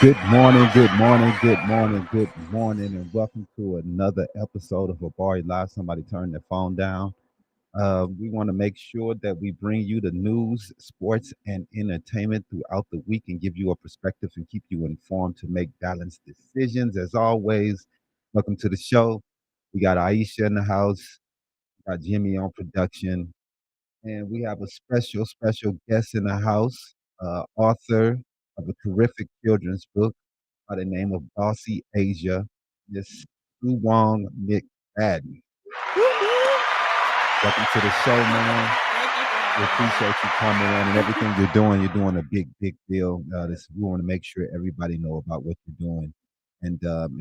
Good morning, and welcome to another episode of Habari Live. Somebody turn their phone down. We want to make sure that we bring you the news, sports, and entertainment throughout the week and give you a perspective and keep you informed to make balanced decisions. As always, welcome to the show. We got Aisha in the house, got Jimmy on production, and we have a special guest in the house, author of a terrific children's book by the name of Bossy Asia, Miss SueWong McFadden. Welcome to the show, man. We appreciate you coming in and everything you're doing. You're doing a big deal. We want to make sure everybody know about what you're doing and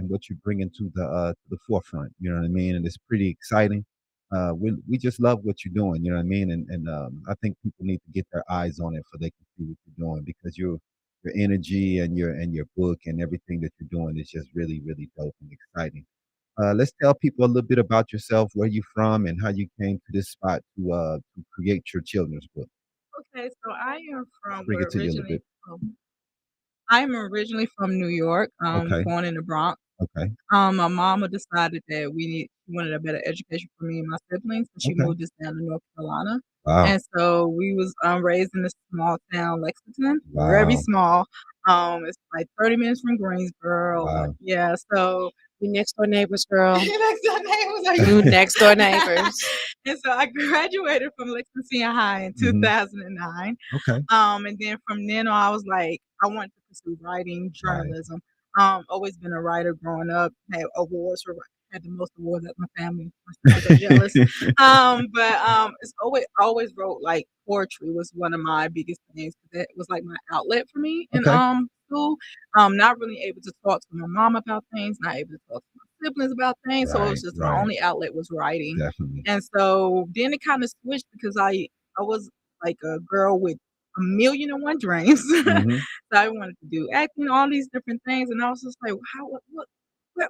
what you're bringing to the forefront. You know what I mean? And it's pretty exciting. We just love what you're doing. You know what I mean? And I think people need to get their eyes on it so they can see what you're doing because your energy and your book and everything that you're doing is just really dope and exciting. Let's tell people a little bit about yourself, where you're from, and how you came to this spot to create your children's book. Okay, so I am from Bring it where to you a little originally bit. I'm originally from New York, Okay. born in the Bronx. Okay. My mama decided that she wanted a better education for me and my siblings, so she Okay. moved us down to North Carolina. Wow. And so we was raised in this small town, Lexington, very Wow. small. It's like 30 minutes from Greensboro, but Wow. yeah, so We next door neighbors, girl. next door neighbors are You you? next door neighbors. And so I graduated from Lexington Senior High in Hmm. 2009. Okay. And then from then on, I was like, I wanted to pursue writing, Right. journalism. Always been a writer growing up. Had awards for had the most awards at my family. My sisters are jealous. But it's always wrote like poetry was one of my biggest things. That was like my outlet for me in Okay. school. Not really able to talk to my mom about things, not able to talk to my siblings about things. So it was Right. just my Right. only outlet was writing. Definitely. And so then it kind of switched because I was like a girl with a million and one dreams. Hmm. So I wanted to do acting, all these different things, and I was just like,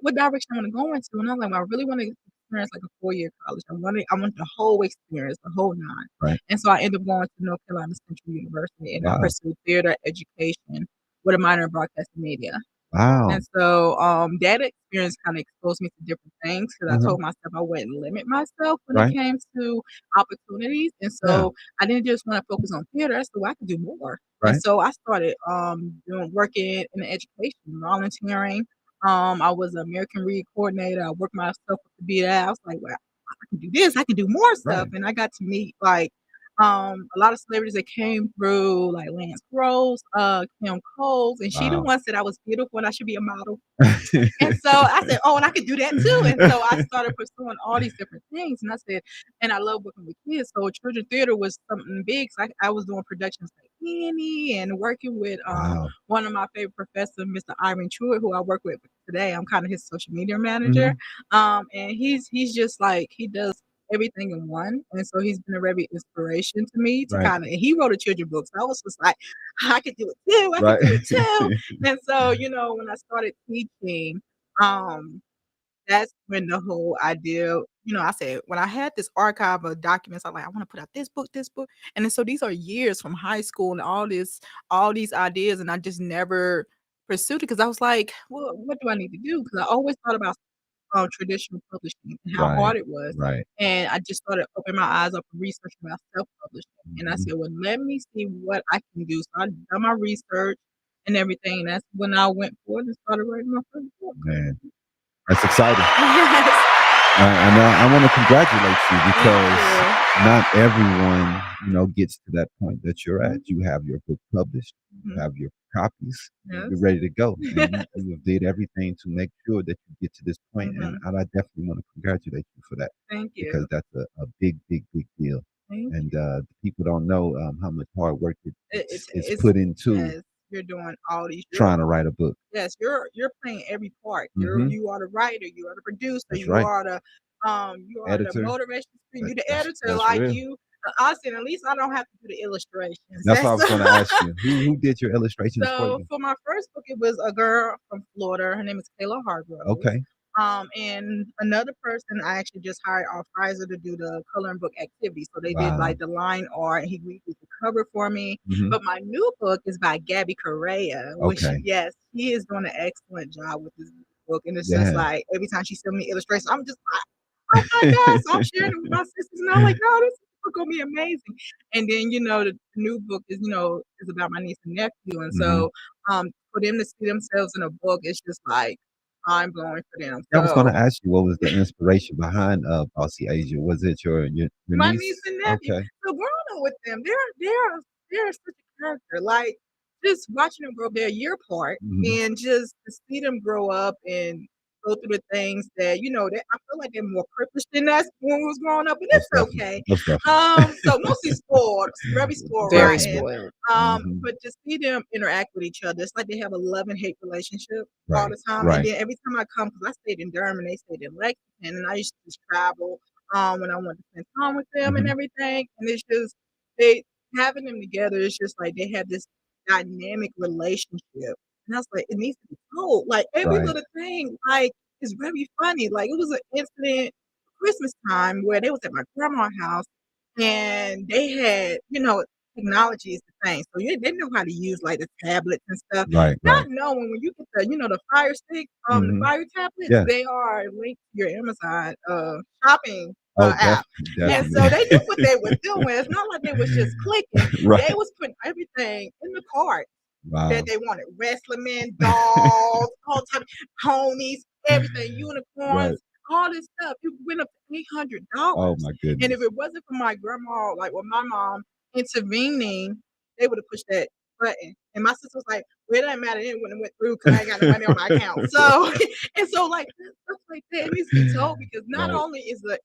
what direction I want to go into? And I was like, well, I really want to experience like a 4 year college. I want the whole experience, the whole nine. Right. And so I ended up going to North Carolina Central University, and I Wow. pursued theater education with a minor in broadcasting media. Wow. And so that experience kind of exposed me to different things because I Hmm. told myself I wouldn't limit myself when it Right. came to opportunities. And Yeah. so I didn't just want to focus on theater. So I could do more. And Right. so I started working in education, volunteering. I was an American Read coordinator. I worked myself up to be that. I was like, well, I can do this. I can do more stuff. Right. And I got to meet like a lot of celebrities that came through, like Lance Gross, Kim Coles, and she the Wow. one said I was beautiful and I should be a model. And so I said, "Oh, and I could do that too." And so I started pursuing all these different things. And I said, and I love working with kids. So children theater was something big. So I was doing productions like Annie and working with Wow. one of my favorite professors, Mr. Ivan Truitt, who I work with today. I'm kind of his social media Hmm. manager. And he's just like he does everything in one. And so he's been a very inspiration to me to Right. kind of. And he wrote a children's book, so I was just like, I could do it too. I could Right. do it too. And so, when I started teaching, um, that's when the whole idea, I said, when I had this archive of documents, I'm like, I want to put out this book. And then so these are years from high school and all these ideas, and I just never pursued it because I was like, well, what do I need to do? Because I always thought about traditional publishing and how Right. hard it was. Right. And I just started opening my eyes up and researching about self-publishing. And I Hmm. said, well, let me see what I can do. So I done my research and everything. And that's when I went forward and started writing my first book. Man, that's exciting. Yes. And I want to congratulate you because Thank not everyone, gets to that point that you're at. You have your book published, you. you have your copies, Yes. you're ready to go, and Yes. you have did everything to make sure that you get to this point. Mhm. And I definitely want to congratulate you for that Thank because you. that's a big deal. Thank And you. people don't know how much hard work it's It's put into yes. You're doing all these. trying to write a book. Yes, you're playing every part. Hmm. You are the writer, you are the producer, That's right. you are the Editor. motivation speaker, you the That's editor. that's Like real. you, honestly, at least I don't have to do the illustrations. That's what I was going to ask you. Who did your illustrations for So you? for my first book, it was a girl from Florida. Her name is Kayla Hargrove. Okay. And another person I actually just hired off Pfizer to do the coloring book activity. So they did Wow. like the line art, and he redid the cover for me. Hmm. But my new book is by Gabby Correa, which Okay. yes, she is doing an excellent job with this book. And it's just Yeah. like every time she sends me illustrations, I'm just like, oh my God. So I'm sharing it with my sisters and I'm like, oh, this book gonna be amazing. And then, the new book is about my niece and nephew. And Hmm. so for them to see themselves in a book, it's just like mind blowing for them. I was going to So ask you what was the inspiration behind Bossy Asia? Was it your my niece? niece and nephew. Okay. So growing up with them, they're such a character. Like just watching them grow up, they're a year apart, Hmm. and just to see them grow up and go through the things that I feel like they're more privileged than us when we was growing up, and Most it's definitely. okay. Most definitely. So mostly spoiled, very spoiled, Very rotten. spoiled. Hmm. But to see them interact with each other, it's like they have a love and hate relationship all Right. the time. And Right. then every time I come, because I stayed in Durham and they stayed in Lexington, and I used to just travel when I wanted to spend time with them and Hmm. everything. And it's just they having them together. It's just like they have this dynamic relationship, and I was like, it needs to be told. Like every Right. little thing, like is very funny. Like it was an incident Christmas time where they was at my grandma's house and they had, technology is the thing. So they know how to use like the tablets and stuff. Right. Not Right. knowing when you get the Fire Stick, the Hmm. Fire tablets, Yeah. they are linked to your Amazon shopping Oh, app. Yeah. And definitely. so they knew what they were doing. It's not like they was just clicking. They Right. was putting everything in the cart that Wow. they wanted. Wrestling men, dolls, all type of ponies, everything, Right. unicorns, all this stuff. It went up to Oh $800. my And if goodness. it wasn't for my grandma, like with my mom intervening, they would have pushed that button. And my sister was like, well, it doesn't matter. It wouldn't have went through because I ain't got no money on my account. So and so like stuff like that, it needs to be told because not Right. only is it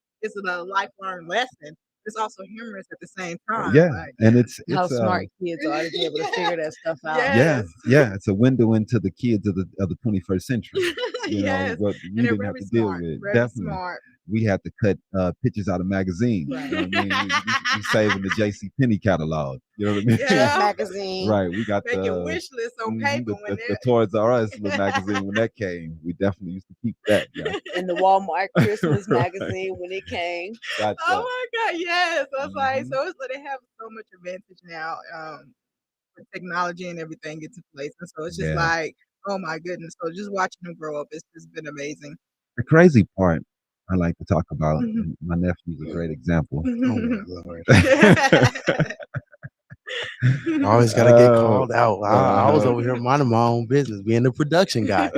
a life learned lesson, it's also humorous at the same time. Yeah. Like And How smart kids are to be able to figure that stuff out. yeah, yes. yeah, it's a window into the kids of the 21st century. Yes. What And we they're didn't have very to deal smart. with. Very Definitely. smart. We had to cut pictures out of magazines. You know Right. what I mean? We saving the J.C. Penney catalog. You know what I mean? Chess Yeah. magazine. Right. We got Making wish lists on paper when the Toys R Us little magazine when that came. We definitely used to keep that. Yeah. And the Walmart Christmas Right. magazine when it came. Got Oh that. my God, yes. I was like, Hmm. so it's like they have so much advantage now, with technology and everything gets in place. And so it's just Yeah. like, oh my goodness. So just watching them grow up, it's just been amazing. The crazy part I like to talk about, and my nephew's a great example. Oh my lord! Yes. Always got to get Oh, called out. I was uh-huh. over here minding my own business, being the production guy.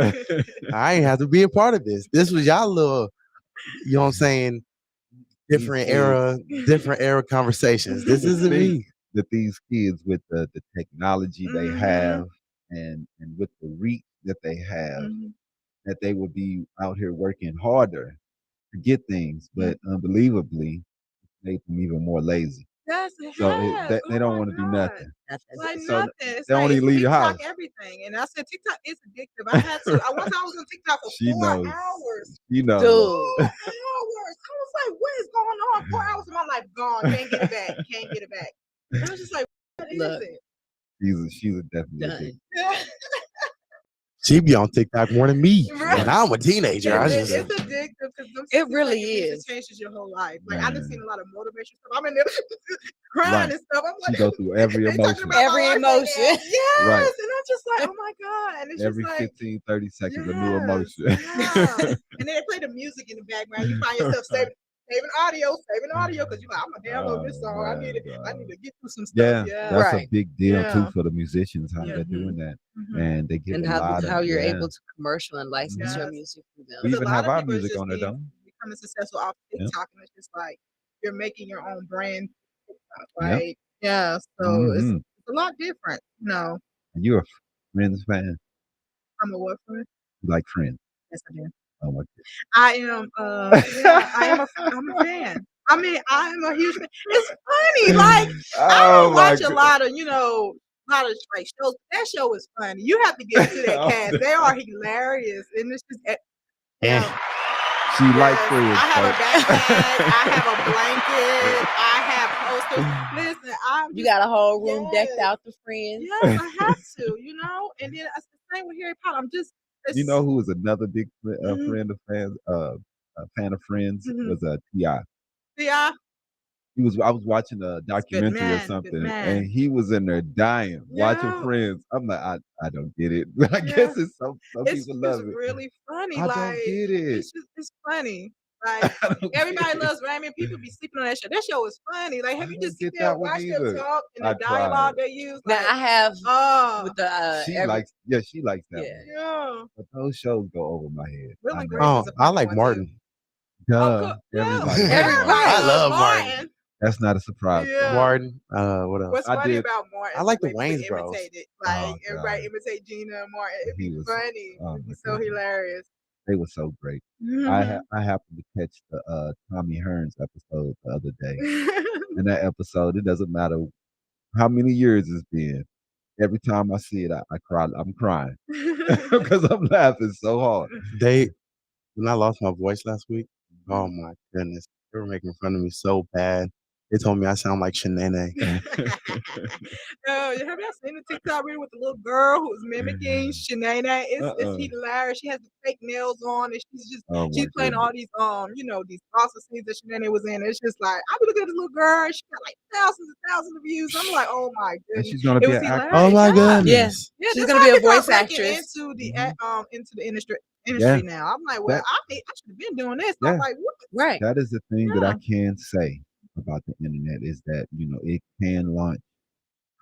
I ain't have to be a part of this. This was y'all little, you know what I'm saying? These Different era conversations. This to isn't think me. that these kids with the technology they Mhm, have and with the reach that they have, mhm. that they will be out here working harder to get things, Yeah. but unbelievably, make them even more lazy. Yes, it So has. they Oh don't my want to do God. nothing. Nothing. Like So nothing. It's they don't like it's even leave your TikTok house. everything. And I said TikTok is addictive. I had to. I once I was on TikTok for She 4 knows. hours. She knows. Dude. 4 hours. I was like, what is going on? 4 hours of my life gone. Can't get it back. Can't get it back. And I was just like, what is Look, it? She's definitely a big. done. She be on TikTok more than me, and Right. I'm a teenager. I just It's addictive because them It it's like really it makes is. it changes your whole life. Like I done seen Man. a lot of motivational stuff. I'm in there crying Right. and stuff. I'm She like, go through every they talking emotion. about my Every life right emotion. now. Right. Yes, and I'm just like, oh my God, and it's just Every like, 15, 30 seconds, a new yes, emotion. yeah. And then they play the music in the background. You find yourself saving audio because you're like, I'm gonna download this Oh song. man, I need to get through some stuff. yeah, Yeah, that's a Right. big deal too yeah, for the musicians how yeah. they're doing that, Mm-hmm. and they get And a lot of how you're yeah. able to commercial and license Mhm. your Yes. music through them. We Because a even lot have of our people is music just on there, don't becoming successful off we? Yep. TikTok, and it's just like you're making your own brand, Yep. right? Yeah, so Hmm. it's a lot different. No, And you're a Friends fan, I'm a what friend? you like Friends? Yes, I do. Oh my I am. Yeah, I'm a fan. I mean, I am a huge fan. It's funny. Like I oh don't my watch a lot of like shows. That show is funny. You have to get into that cast. They are hilarious, and it's just eh. yeah. She like Yes, Friends, I have a backpack. I have a folks. blanket. I have posters. Listen, I'm You just got a whole room decked yes, out for friends. yes. I have to, and then it's the same with Harry Potter. I'm just You it's know who was another big mhm, friend of fans? A fan of Friends mhm. was Ti. Yeah, I was watching a He's a good documentary or man, good something, and man. he was in there dying, watching Yeah, Friends. I'm like, I don't get it. I yeah. guess it's some people It's love it. really funny. I Like don't get it. it's funny. Like I don't get everybody it. loves Raymond. People be sleeping on that show. That show is funny. Like, I have you just don't sit get there and that one watch them either. talk and I the tried. dialogue they use? Now Like, I have oh with the She every likes, yeah, she likes that yeah. one. yeah. But those shows go over my head. Will I and know. Grace Oh, is a I funny like one too. Martin. Of Duh. course, yeah. Everybody loves Martin. Everybody I Everybody. loves love Martin. Martin. That's not a surprise for me. Yeah. Martin. What else? What's I funny did. about Martin I is the like the way people Wayans Bros. imitate it. Oh Like everybody God, imitate Gina and Martin. It'd he be was. funny. Oh It'd be my so goodness, hilarious. they were so great. Hmm I happened to catch the Tommy Hearns episode the other day, and that episode, it doesn't matter how many years it's been. Every time I see it, I cry. I'm crying because I'm laughing so hard. They when I lost my voice last week. Oh my goodness, they were making fun of me so bad. They told me I sound like Shanae. Oh, have y'all seen the TikTok video with the little girl who's mimicking Shanae? It's Uh-uh. hilarious. She has the fake nails on, and Oh my she's playing goodness. all these these awesome scenes that Shanae was in. It's just like I be looking at this little girl, and she got like thousands and thousands of views. I'm like, oh my And goodness, she's gonna it be was an actress. Oh hilarious. my Yeah, Yeah. goodness. yeah. She's That's gonna how be a people are voice breaking actress. Mhm. into the industry Yeah, now. I'm like, well, that I should have been doing this. I'm yeah, like, what? Right. that is the thing that I Yeah. can say about the internet is that it can launch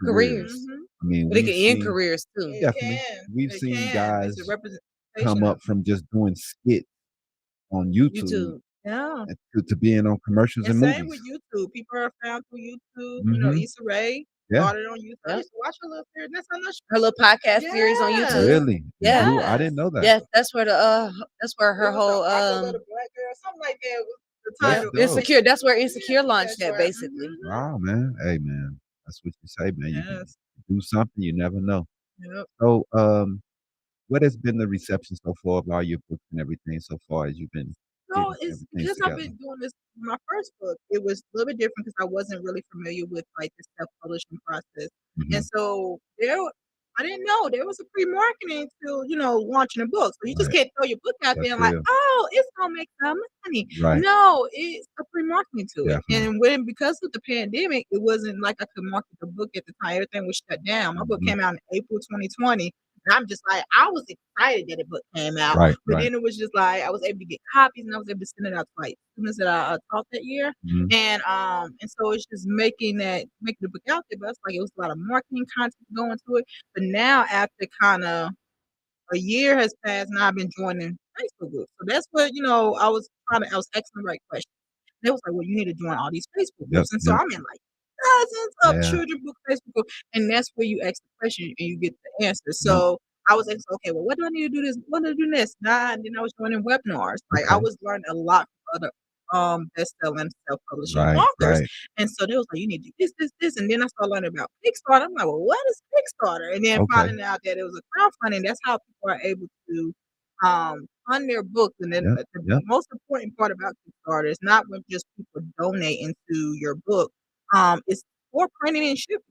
careers. Careers. hmm I mean, But it can end careers too. It definitely can. we've It seen can. It's a guys come representation up of from just doing skits on YouTube YouTube. yeah. and to being on commercials And and same movies. with YouTube. People are found through YouTube. Hmm. Issa Rae Yeah, started on YouTube. I Yep. used to watch her little series. That's how much. Her little podcast series on Yes. YouTube. really. You Yeah. do? I Yes. didn't know that. Yeah. That's where her It was whole I Could Love a Black Girl, something like that was the That's yeah, title. dope. Insecure. That's where Yeah, Insecure launched that's that right. basically. Wow, man. Hey, man. That's what you say, man. You can Yes. do something, you never know. Yep. So, what has been the reception so far of all your books and everything so far as you've been So getting it's everything because I've together? been doing this my first book, it was a little bit different because I wasn't really familiar with like the self-publishing process. And Hmm. so I didn't know there was a pre-marketing to, launching a book. So you just Right. can't throw your book out That's there and like, real. oh, it's gonna make some money. Right. No, it's a pre-marketing to it. Definitely. And because of the pandemic, it wasn't like I could market the book at the time. Everything was shut down. My book Hmm. came out in April 2020. And I'm just like, I was excited that the book came out. Right. But Right. then it was just like I was able to get copies and I was able to send it out to like students that I taught that year. Hmm. And so it's just making the book out there. But it's like it was a lot of marketing content going to it. But now after kind of a year has passed, and I've been joining Facebook groups. So that's what I was asking the right question. They was like, well, you need to join all these Facebook Yep. groups. And so Yep. I'm in like dozens of Yeah. children book Facebook groups. And that's where you ask the question and you get the answer. Yep. So I was asking, okay, well, what do I need to do this? What do I do this? And then I was joining webinars. Like I Okay. was learning a lot from other best-selling self-publishing Right. authors. Right. And so they was like, you need to do this, this, this. And then I started learning about Kickstarter. I'm like, well, what is Kickstarter? And then Okay. finding out that it was a crowdfunding. That's how people are able to fund their books. And then Yep. the Yep. most important part about Kickstarter is not when just people donate into your book. It's for printing and shipping.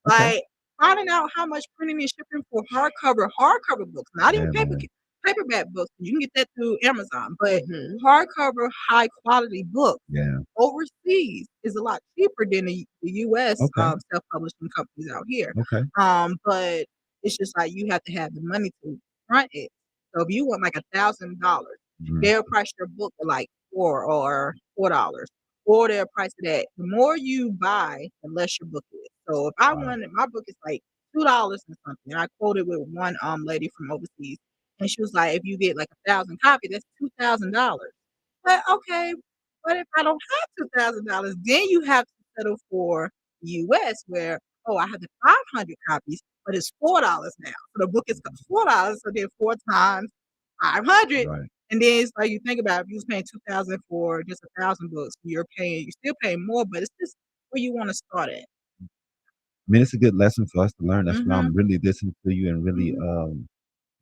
Okay. Like finding out how much printing and shipping for hardcover books, not even Yeah, man. paperback books. You can get that through Amazon, but Mhm. hardcover, high quality books Yeah. overseas is a lot cheaper than the U.S. Okay. Self-publishing companies out here. Okay. But it's just like you have to have the money to print it. So if you want like $1,000, Mm. they'll price your book at like $4, or they'll price it at the more you buy, the less your book is. So if I Wow. wanted my book is like $2 and something. And I quoted with one lady from overseas, and she was like, if you get like 1,000 copies, that's $2,000. But okay, what if I don't have $2,000? Then you have to settle for the US where, oh, I have the 500 copies, but it's $4 now. So the book is $4. So then 4 times 500. Right. And then it's like you think about it, if you was paying 2,000 for just 1,000 books, you're still paying more, but it's just where you want to start at. I mean, it's a good lesson for us to learn. That's why I'm Mhm. really listening to you and really Mhm.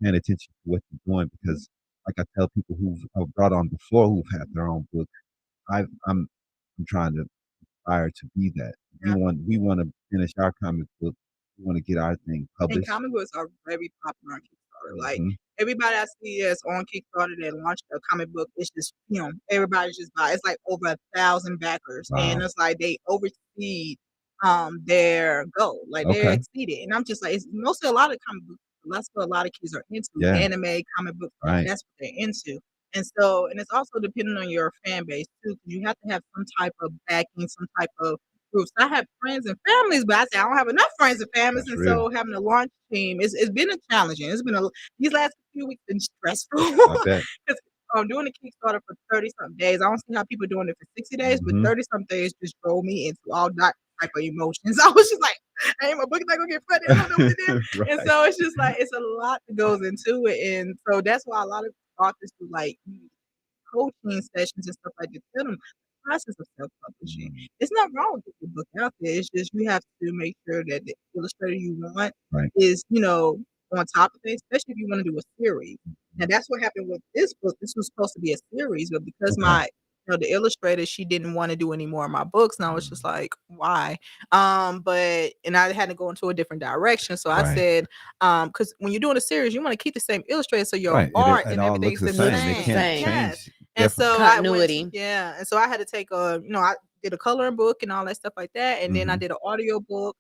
paying attention to what you're doing because, like I tell people who've brought on before who've had their own book, I'm trying to aspire to be that. Yeah. We want to finish our comic book. We want to get our thing And published. comic books are very popular on Kickstarter. Kickstarter. Like Mhm. everybody I see that's on Kickstarter that launched a comic book, it's just everybody's just buy. It's like over 1,000 backers, and Wow. it's like they oversee their goal, like they Okay. exceeded. And I'm just like, it's mostly a lot of comic books. That's what a lot of kids are into, Yeah. anime, comic books. Right. That's what they're into. And so, and it's also depending on your fan base too, because you have to have some type of backing, some type of groups. I have friends and families, but I say I don't have enough friends and families, That's and real. so having a launch team, it's been a challenging. It's been these last few weeks been stressful I bet. because doing a Kickstarter for 30 something days. I don't see how people doing it for 60 days, but Mhm. 30 something days just drove me into all that type of emotions. I was just like, hey, my book is not gonna get funded. I don't know what to do. And Right. so it's just like it's a lot that goes into it, and so that's why a lot of authors do like coaching sessions and stuff like that. Tell them the process of self-publishing. Mm. It's not wrong with getting your book out there. It's just you have to make sure that the illustrator you want Right. is, on top of it, especially if you want to do a series. And that's what happened with this book. This was supposed to be a series, but because Okay. the illustrator, she didn't want to do any more of my books, and I was just like, why? And I had to go into a different direction. So I Right. said, because when you're doing a series, you want to keep the same illustrator, so your Right. art It and all everything's looks the the same. They the same. can't same. Yes. change And different. so Continuity. and so I had to take I did a coloring book and all that stuff like that, and then I Mhm. did an audio book,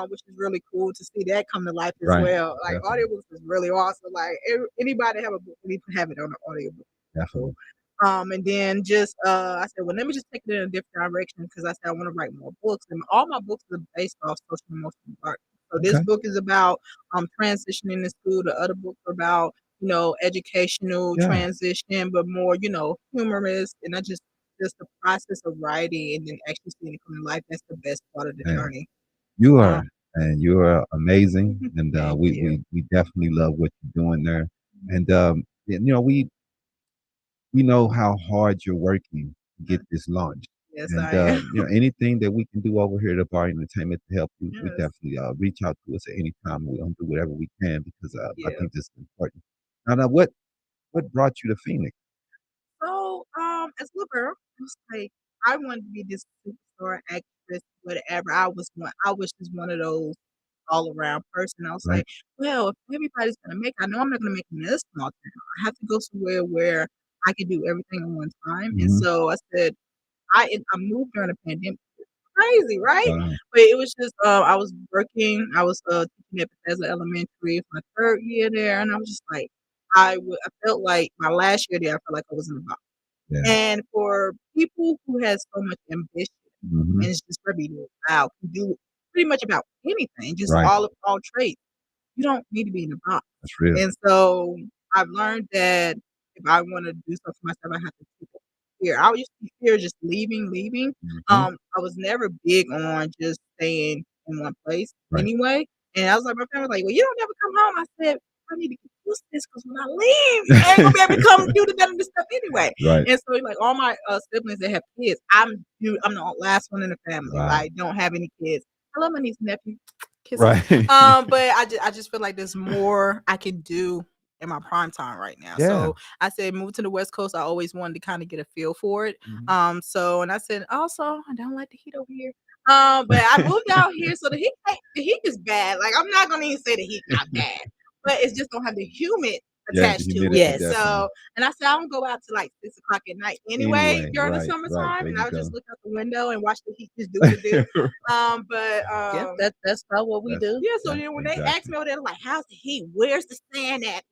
which is really cool to see that come to life as Right. well. Like Definitely. audiobooks is really awesome. Like anybody have a book, we need to have it on the audiobook. So, Definitely. and then just I said, well, let me just take it in a different direction because I said I want to write more books, and all my books are based off social emotional art. So this Okay. book is about transitioning to school. The other books are about educational Yeah. transition, but more humorous, and I just the process of writing and then actually seeing it come to life. That's the best part of the Man, journey. you Um, are, and you are amazing, and thank we, you. we we definitely love what you're doing there. And we know how hard you're working to get this launched. Yes, And I am. anything that we can do over here at Habari Entertainment to help you, we Yes. definitely reach out to us at any time. We'll do whatever we can because I Yeah. think this is important. Now, what brought you to Phoenix? So, as a little girl, I was like, I wanted to be this superstar actress, whatever. I was just one of those all around person. I was Right. like, well, if everybody's gonna make, I know I'm not gonna make it in this small town. I have to go somewhere where I can do everything at one time. And Hmm. so I said, I moved during the pandemic. Crazy, right? Wow. But it was just I was working. I was teaching at Bethesda Elementary for my third year there, and I was just like, I felt like my last year there. I felt like I was in the box. Yeah. And for people who has so much ambition Hmm. and it's just ready to wow, can do pretty much about anything, just Right. all traits. You don't need to be in a box. That's real. And so I've learned that if I want to do something for myself, I have to keep it fear. I used to be fear just leaving. Hmm. I was never big on just staying in one place Right. anyway. And I was like, my family was like, well, you don't never come home. I said, I need to get used to this because when I leave, I ain't gonna be able to come do the other stuff anyway. Right. And so like all my siblings that have kids, I'm the last one in the family. Wow. Like don't have any kids. I love my niece and nephew. Kisses. Right. But I just feel like there's more I can do in my prime time right now. Yeah. So I said move to the West Coast. I always wanted to kind of get a feel for it. Mhm. So and I said also I don't like the heat over here. But I moved out here, so the heat is bad. Like I'm not gonna even say the heat not bad, but it's just don't have the humid Yeah, the attached to humidity it. Yes. definitely. So and I said I don't go out to like 6 o'clock at night anyway Anyway, during the right, summertime, there and you I would go. just look out the window and watch the heat just do what it do. But Yep. That's about what we That's do. yeah, so yeah, then when they ask exactly. me over there, like, how's the heat? Where's the sand at?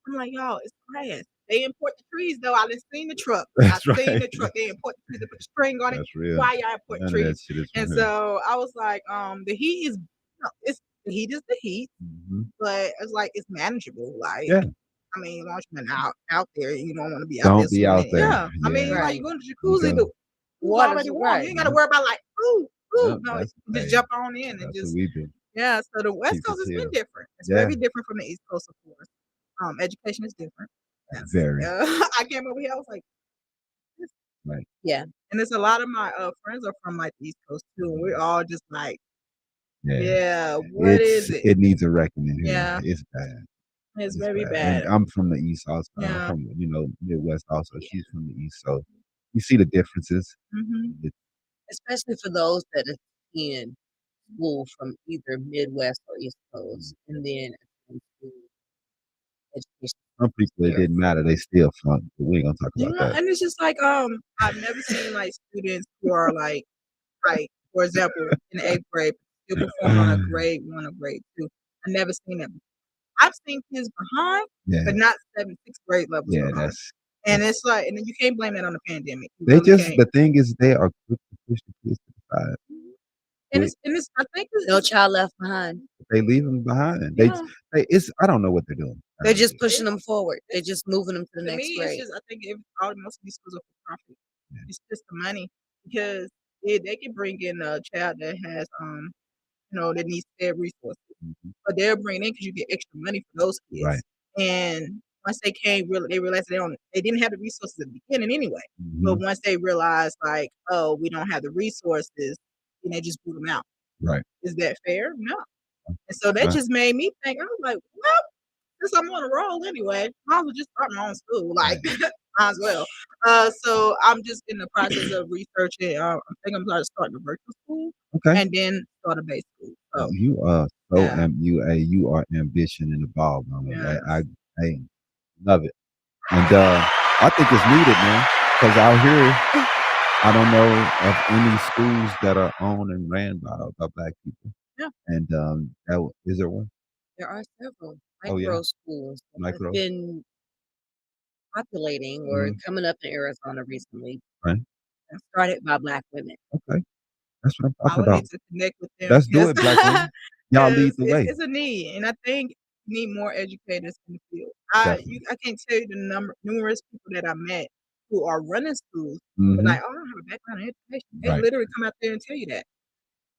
I'm like, y'all, it's grass. They import the trees though. I done seen the truck. I've That's seen right. the truck. They import the trees, they put the string on it. That's real. Why y'all import None of that trees? shit is And from here. so I was like, the heat is no, it's the heat is the heat, Hmm. but it's like it's manageable. Like Yeah. I mean, once you're out there, you don't want to be out there Don't be out swimming. there. Yeah. I mean, Yeah. like Right. you go to the You jacuzzi, go. the pool's Water's already warm. You right. ain't gotta Yep. worry about like, ooh, Yep. no, That's you just hey, jump on in and that's what just we do. yeah, so the West Keep us Coast has been here. different. It's Yeah. very different from the East Coast, of course. Education is different. Yes. Very. I came over here, I was like, this. Right. Yeah. And there's a lot of my friends are from like the East Coast too. And we're all just like, Yeah. yeah, what is it? It needs a reckoning here. Yeah, It's bad. it's It's very bad. And bad. I'm from the East also. I'm Yeah. from Midwest also. Yeah. She's from the East, so you see the differences. Hmm. It, Especially for those that attend school from either Midwest or East Coast, and then attend school education Some people it here. didn't matter. They still flunked, but we ain't gonna talk about that. And it's just like I've never seen like students who are like for example in the 8th grade still perform on a grade 1 or grade 2. I never seen that. I've seen kids behind, Yeah, but not 7th, 6th grade levels yeah, behind. that's And it's like, and then you can't blame that on the pandemic. You they really just can't. the thing is they are quick to push the kids to the side. And it's I think No it's child left behind. They leave them behind. yeah. They it's I don't know what they're doing. They're just It, pushing them forward. They're just moving them to the to next me, it's grade. just I think all most of these schools are for profit. Yeah. It's just the money because they can bring in a child that has that needs their resources, Mhm. but they're bringing in because you get extra money for those Right. kids. And once they came, really, they realized they didn't have the resources at the beginning anyway. But Mhm. once they realized, like, oh, we don't have the resources, then they just boot them out. Right. Is that fair? No. And so that Right. just made me think. I was like, well, since I'm on a roll anyway, might as well just start my own school. Like, might as well. So I'm just in the process of researching. I think I'm going to start a virtual school Okay. and then start a base school. So You are so yeah, you are ambition in the ball, man. yes. I love it. And I think it's needed, man. Because out here, I don't know of any schools that are owned and ran by black people. Yeah, And is there one? There are several Oh yeah, micro schools that have micro. been populating or Mhm. coming up in Arizona recently, Right. and started by Black women. Okay, that's what I'm I talking would about. need to connect with them Let's do because it, black women. Y'all lead the way. it's a need, and I think we need more educators in the field. Definitely. I can't tell you the numerous people that I met who are running schools. They're Hmm. like, oh, I don't have a background in education. They Right. literally come out there and tell you that.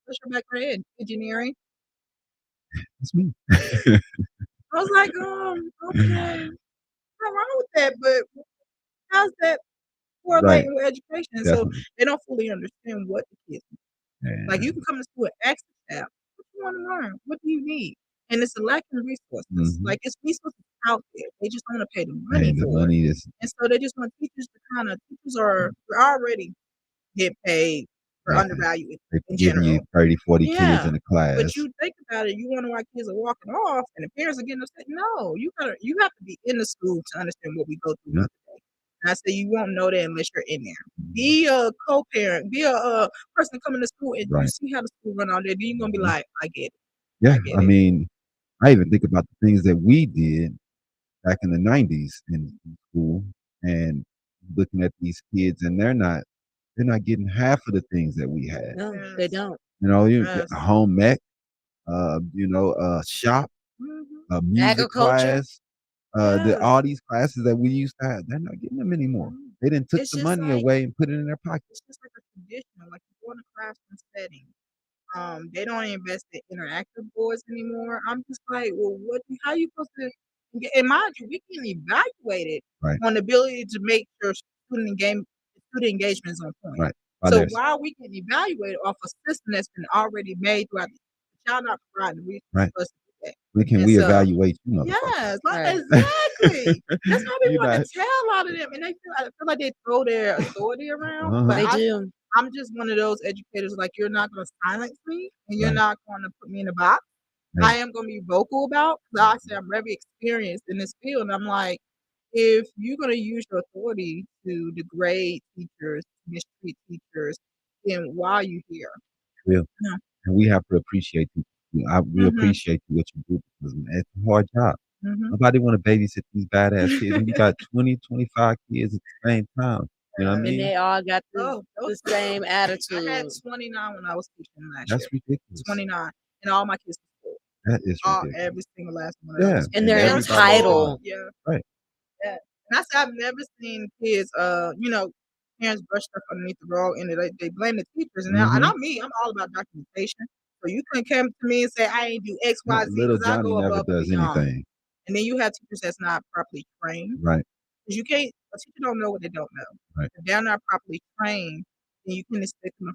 What's your background in engineering? That's me. I was like, okay, nothing wrong with that, but how's that Right. correlating with education? So Definitely. they don't fully understand what the kids need. Like you And can come to school and ask the staff, what you want to learn? What do you need? And it's a lack of resources. hmm Like it's resources out there. They just don't want to pay the money and the for it. money is And so they just want teachers to teachers are already get paid for yeah, undervalued they're in giving you general. 30, 40 kids Yeah. in a But class. you think about it, you wonder why kids are walking off and the parents are getting upset. No, you have to be in the school to understand what we go through Yeah. every day. And I say you won't know that unless you're in there. Mhm. Be a co-parent, be a person coming to school and you Right. see how the school run all day, then you're gonna be Mhm. like, I get it. Yeah. I get I it. mean, I even think about the things that we did back in the 90s in school and looking at these kids and they're not getting half of the things that we had. No, they Yes. don't. You know, you Yes. a home ec, shop, Mhm. a music Agriculture. class, Yes. all these classes that we used to have, they're not getting them anymore. Mhm. They didn't took It's the just money like away and put it in their pocket. it's just like a traditional, like you go in a classroom setting. They don't invest in interactive boards anymore. I'm just like, well, how you supposed to and mind you, we can evaluate it Right, on the ability to make sure student engagement is on point. right. So Others, while we can evaluate off a system that's been already made throughout the child not providing the resources right. for us to do that. We And so evaluate you, motherfucker. yes, like Right. exactly. That's why we You want not. to tell a lot of them, and I feel like they throw their authority around. Uh-huh. But They do. I'm just one of those educators. Like you're not going to silence me, and you're Right. not going to put me in a box. Right. I am going to be vocal about because I say I'm very experienced in this field. And I'm like, if you're going to use your authority to degrade teachers, mistreat teachers, then why are you here? Real. Yeah. And we have to appreciate you. We Mhm. appreciate you what you do because man, it's a hard job. Mhm. Nobody want to babysit these badass kids, and you got 20, 25 kids at the same time. You know what I And mean? they all got Oh, the same I had attitude. 29 when I was teaching last That's year. ridiculous. 29, and all my kids were school. That is ridiculous. Every single last one of them. Yeah, was And and they're parents everybody. entitled. Yeah, Right. yeah. And I said I've never seen kids, parents brush stuff underneath the rug and they blame the teachers. And Mm-hmm. I'm all about documentation. So you couldn't come to me and say I ain't do X, Y, Z Little because I Johnny go never above and does beyond. anything. And then you have teachers that's not properly trained. Right. Because you can't, a teacher don't know what they don't know. Right. If they're not properly trained, then you can expect them to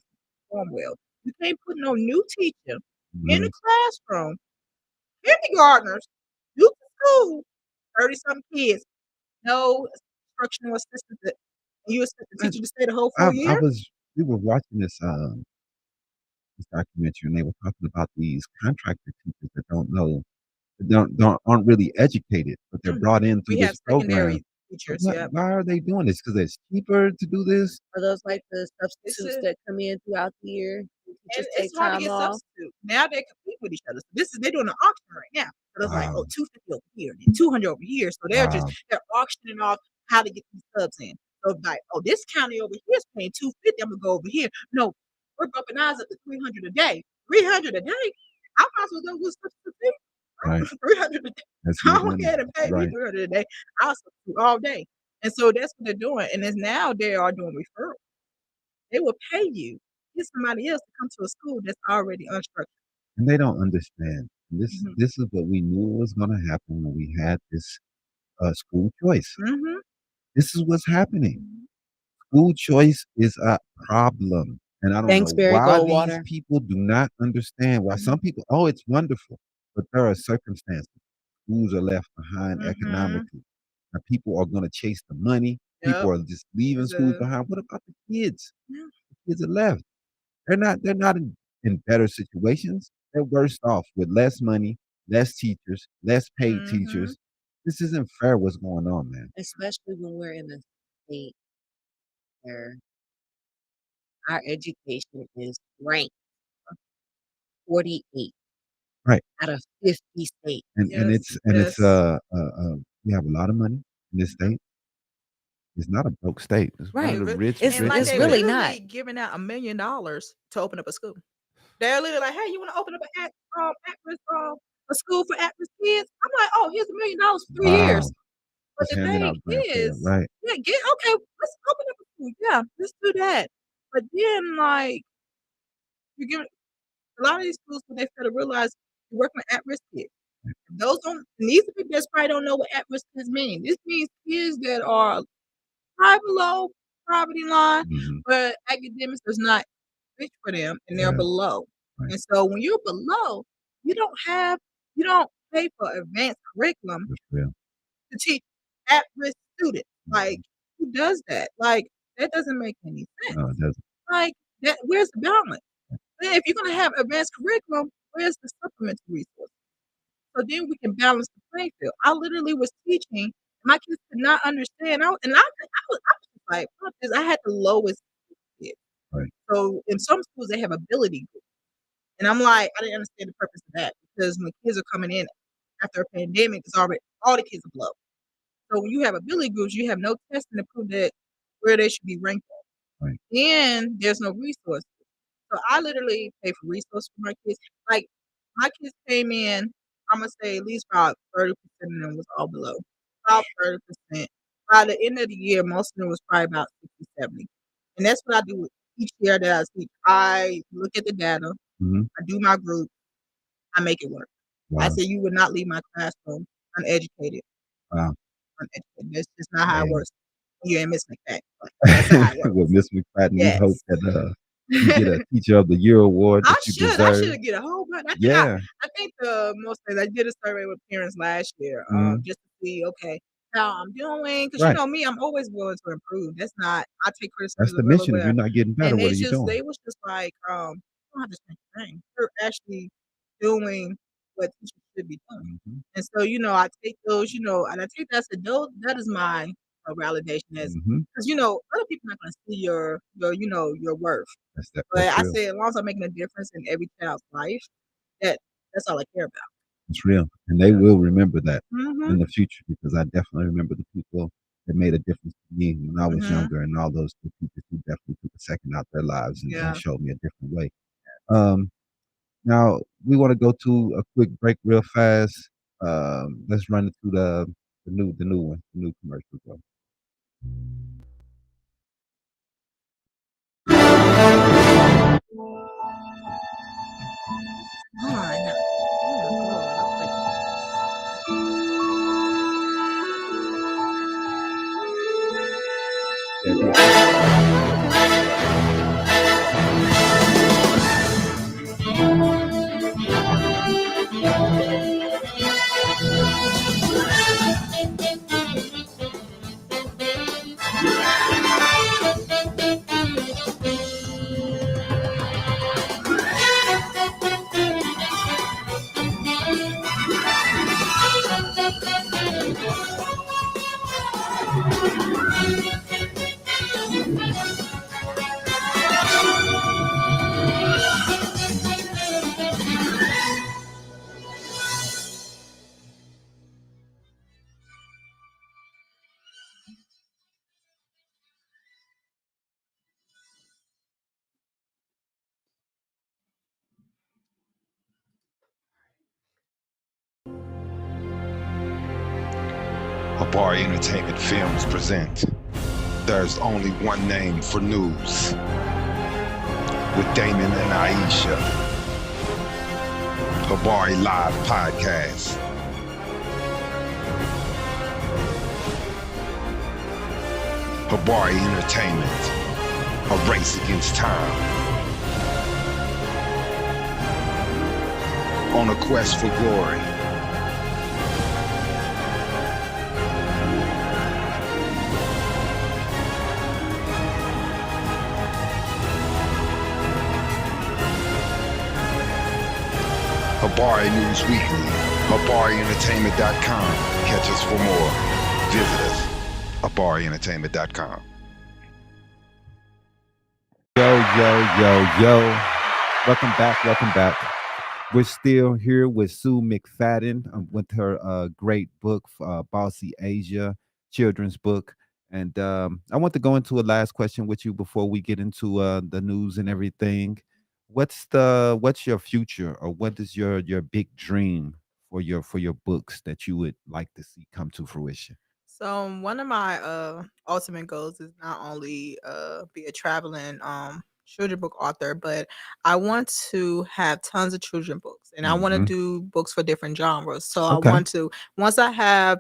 perform well. You can't put no new teacher in Mm-hmm. the classroom, kindergartners, new to school, 30 some kids, no instructional assistant, and you expect the teacher to stay the whole full year? We were watching this documentary and they were talking about these contractor teachers that don't know don't aren't really educated, but they're brought in through We have this program. secondary teachers, yep. Why are they doing this? Because it's cheaper to do this. Are those like the It's substitutes a that come in throughout the year? and Teachers take it's hard to time get off. substitutes. Now they compete with each other. So they're doing an auction right now. So it's like, Wow, oh, 250 over here, and 200 over here. So wow, they're auctioning off how to get these subs in. So like, oh, this county over here is paying 250. I'm gonna go over here. No, we're bumping ours up to 300 a day. 300 a day. I might as well go with substitute. right. 300 a day. That's I'll good go money. ahead and pay me Right. 300 a day. I'll substitute all day. And so that's what they're doing. And it's now they are doing referrals. They will pay you get somebody else to come to a school that's already unstructured. And they don't understand. Mhm. This is what we knew was going to happen when we had this school choice. Mhm. This is what's happening. School choice is a problem. And I don't Thanks, know Barry why these Goldwater. people do not understand. Why some people, oh, it's wonderful. But there are circumstances. Schools are left behind Mhm. economically. Now, people are going to chase the money. People Yep. are just leaving It's schools a behind. What about the kids? yeah. The kids are left. They're not in better situations. They're worse off with less money, less teachers, less paid Mhm. teachers. This isn't fair what's going on, man. Especially when we're in a state where our education is ranked 48 Right. out of 50 states. Yes. And it's Yes. we have a lot of money in this state. It's not a broke state. It's one Right. of the rich, It's And like rich it's they really states. not. literally giving out $1 million to open up a school. They're literally like, hey, you want to open up at-risk a school for at-risk kids? I'm like, oh, here's $1 million for 3 years. Wow. But Just the handing thing out grant for it, is, right. yeah, okay, let's open up a school. Yeah, let's do that. But then like you give a lot of these schools when they fail to realize you're working with at-risk kids. Those don't these are people that probably don't know what at-risk kids mean. This means kids that are right below poverty line, Mhm. but academics does not reach for them and they're Yeah, below. right. And so when you're below, you don't have you don't pay for advanced curriculum That's real. to teach at-risk students. Like Mhm. who does that? Like that doesn't make any sense. No, it doesn't. Like that where's the balance? Then if you're gonna have advanced curriculum, where's the supplementary resource? So then we can balance the playing field. I literally was teaching, my kids could not understand. I was just like, fuck this. I had the lowest kids. Right. So in some schools they have ability groups. And I'm like, I didn't understand the purpose of that because when kids are coming in after a pandemic, it's already all the kids are below. So when you have ability groups, you have no testing to prove that where they should be ranked at. Right. Then there's no resources. So I literally pay for resources for my kids. Like my kids came in, I'm gonna say at least about 30% of them was all below. About 30%. By the end of the year, most of them was probably about 60, 70. And that's what I do each year that I teach. I look at the data, Mhm. I do my group, I make it work. I Wow. say you would not leave my classroom uneducated. Wow. Uneducated. That's just not how it Man. works. You ain't Miss McFadden. Like, that's not how it works. With Miss McFadden, we hope Yes. that you get a Teacher of the Year award that you I deserve. should get a whole bunch. Yeah. I think the most things I did a survey with parents last year, Mhm. just to see, okay, how I'm doing. Because you Right. know me, I'm always willing to improve. That's not I take That's the criticism real mission. If well. you're not getting better, And what are you doing? they was just like, you don't have to change a thing. You're actually doing what teachers should be doing. Mhm. And so, I take those, and I take that, I said, those, that is my validation as Mhm. because other people not gonna see your worth. But That's I real. say as long as I'm making a difference in every child's life, that's all I care about. It's real. And they will remember that Mhm. in the future because I definitely remember the people that made a difference to me when I was Mhm. younger and all those good people who definitely took a second out their lives and Yeah. showed me a different way. Um, Now we want to go to a quick break real fast. Let's run it through the new one, the new commercial. Bro. Come on. Oh my God. Habari Entertainment Films present There's Only One Name for News with Damon and Iesha. Habari Live Podcast. Habari Entertainment. A race against time. On a quest for glory. Habari News Weekly, HabariEntertainment.com. Catch us for more. Visit us, HabariEntertainment.com. Yo. Welcome back. We're still here with Sue McFadden with her great book, Bossy Asia, children's book. And I want to go into a last question with you before we get into the news and everything. What's your future, or what is your big dream for your books that you would like to see come to fruition? So one of my ultimate goals is not only be a traveling children book author, but I want to have tons of children books, and I want to Hmm. do books for different genres. So I Okay. want to, once I have,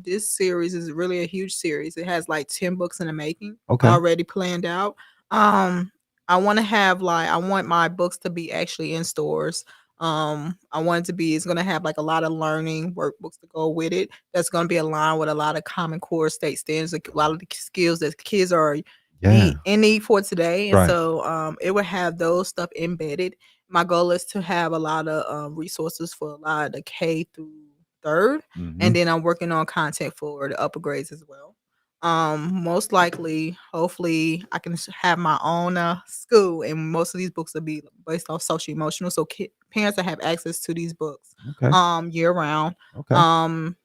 this series is really a huge series. It has like 10 books in the making Okay. already planned out. Um I want to have I want my books to be actually in stores. I want it to be, it's going to have like a lot of learning workbooks to go with it. That's going to be aligned with a lot of Common Core state standards, like a lot of the skills that kids are Yeah. in need for today. And Right. so it will have those stuff embedded. My goal is to have a lot of resources for a lot of the K through third. Hmm. And then I'm working on content for the upper grades as well. Most likely, hopefully I can have my own school, and most of these books will be based off social emotional, so parents that have access to these books Okay. year round. Okay. um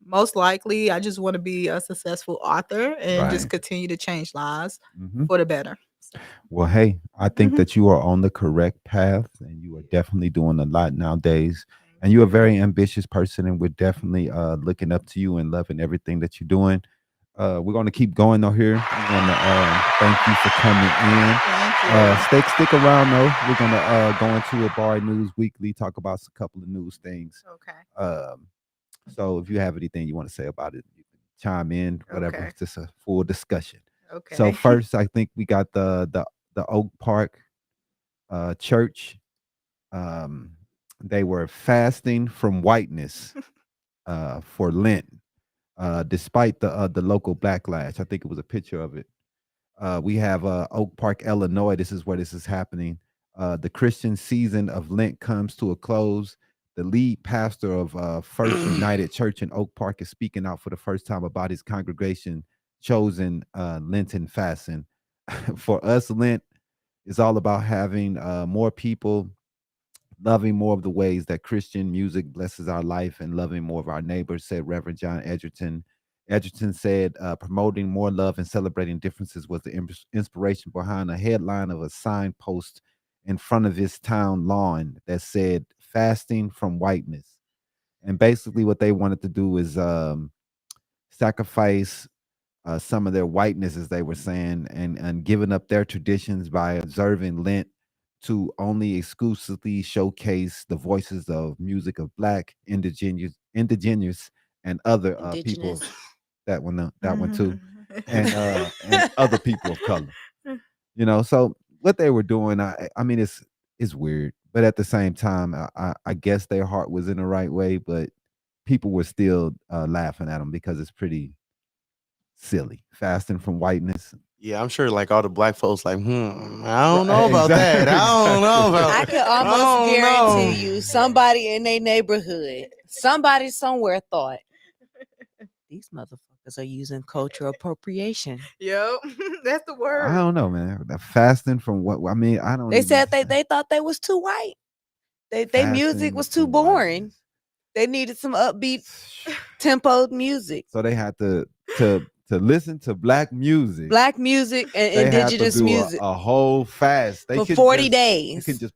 Most likely I just want to be a successful author and just Right. continue to change lives Hmm. for the better. So, Well, hey, I think mhm. that you are on the correct path, and you are Yeah, definitely doing a lot nowadays. thank And you're a you. very ambitious person, and we're definitely looking up to you and loving everything that you're doing. We're going to keep going though here. We want to thank you for coming in. Thank you. Stick around though. We're going to go into a Bar News Weekly, talk about a couple of news things. Okay. Um, so if you have anything you want to say about it, you can chime in, whatever. Okay. It's just a full discussion. So Okay. first, I think we got the Oak Park church. Um, they were fasting from whiteness for Lent, despite the local backlash. I think it was a picture of it. We have Oak Park, Illinois. This is where this is happening. The Christian season of Lent comes to a close. The lead pastor of First United Church in Oak Park is speaking out for the first time about his congregation chosen Lenten fasting. For us, Lent is all about having more people, loving more of the ways that Christian music blesses our life, and loving more of our neighbors, said Reverend John Edgerton. Edgerton said promoting more love and celebrating differences was the inspiration behind a headline of a signpost in front of his town lawn that said fasting from whiteness. And basically what they wanted to do is sacrifice some of their whiteness, as they were saying, and giving up their traditions by observing Lent to only exclusively showcase the voices of music of Black, indigenous, and other people. Indigenous. That one too, and other people of color. So what they were doing, I mean, it's weird, but at the same time, I guess their heart was in the right way, but people were still laughing at them because it's pretty silly. Fasting from whiteness. Yeah, I'm sure like all the black folks like, I don't know about that. Exactly, I don't know exactly. about I could almost I don't guarantee know. you somebody in their neighborhood, somebody somewhere thought these motherfuckers are using cultural appropriation. Yep. That's the I word. don't know, man. The fasting from what? I mean, I don't They even said they thought they was too white. They music fasting was too from boring. whiteness. They needed some upbeat tempoed music. So they had to listen to Black music. Black music and They had to indigenous do music a whole fast. They for couldn't 40 just you couldn't days. just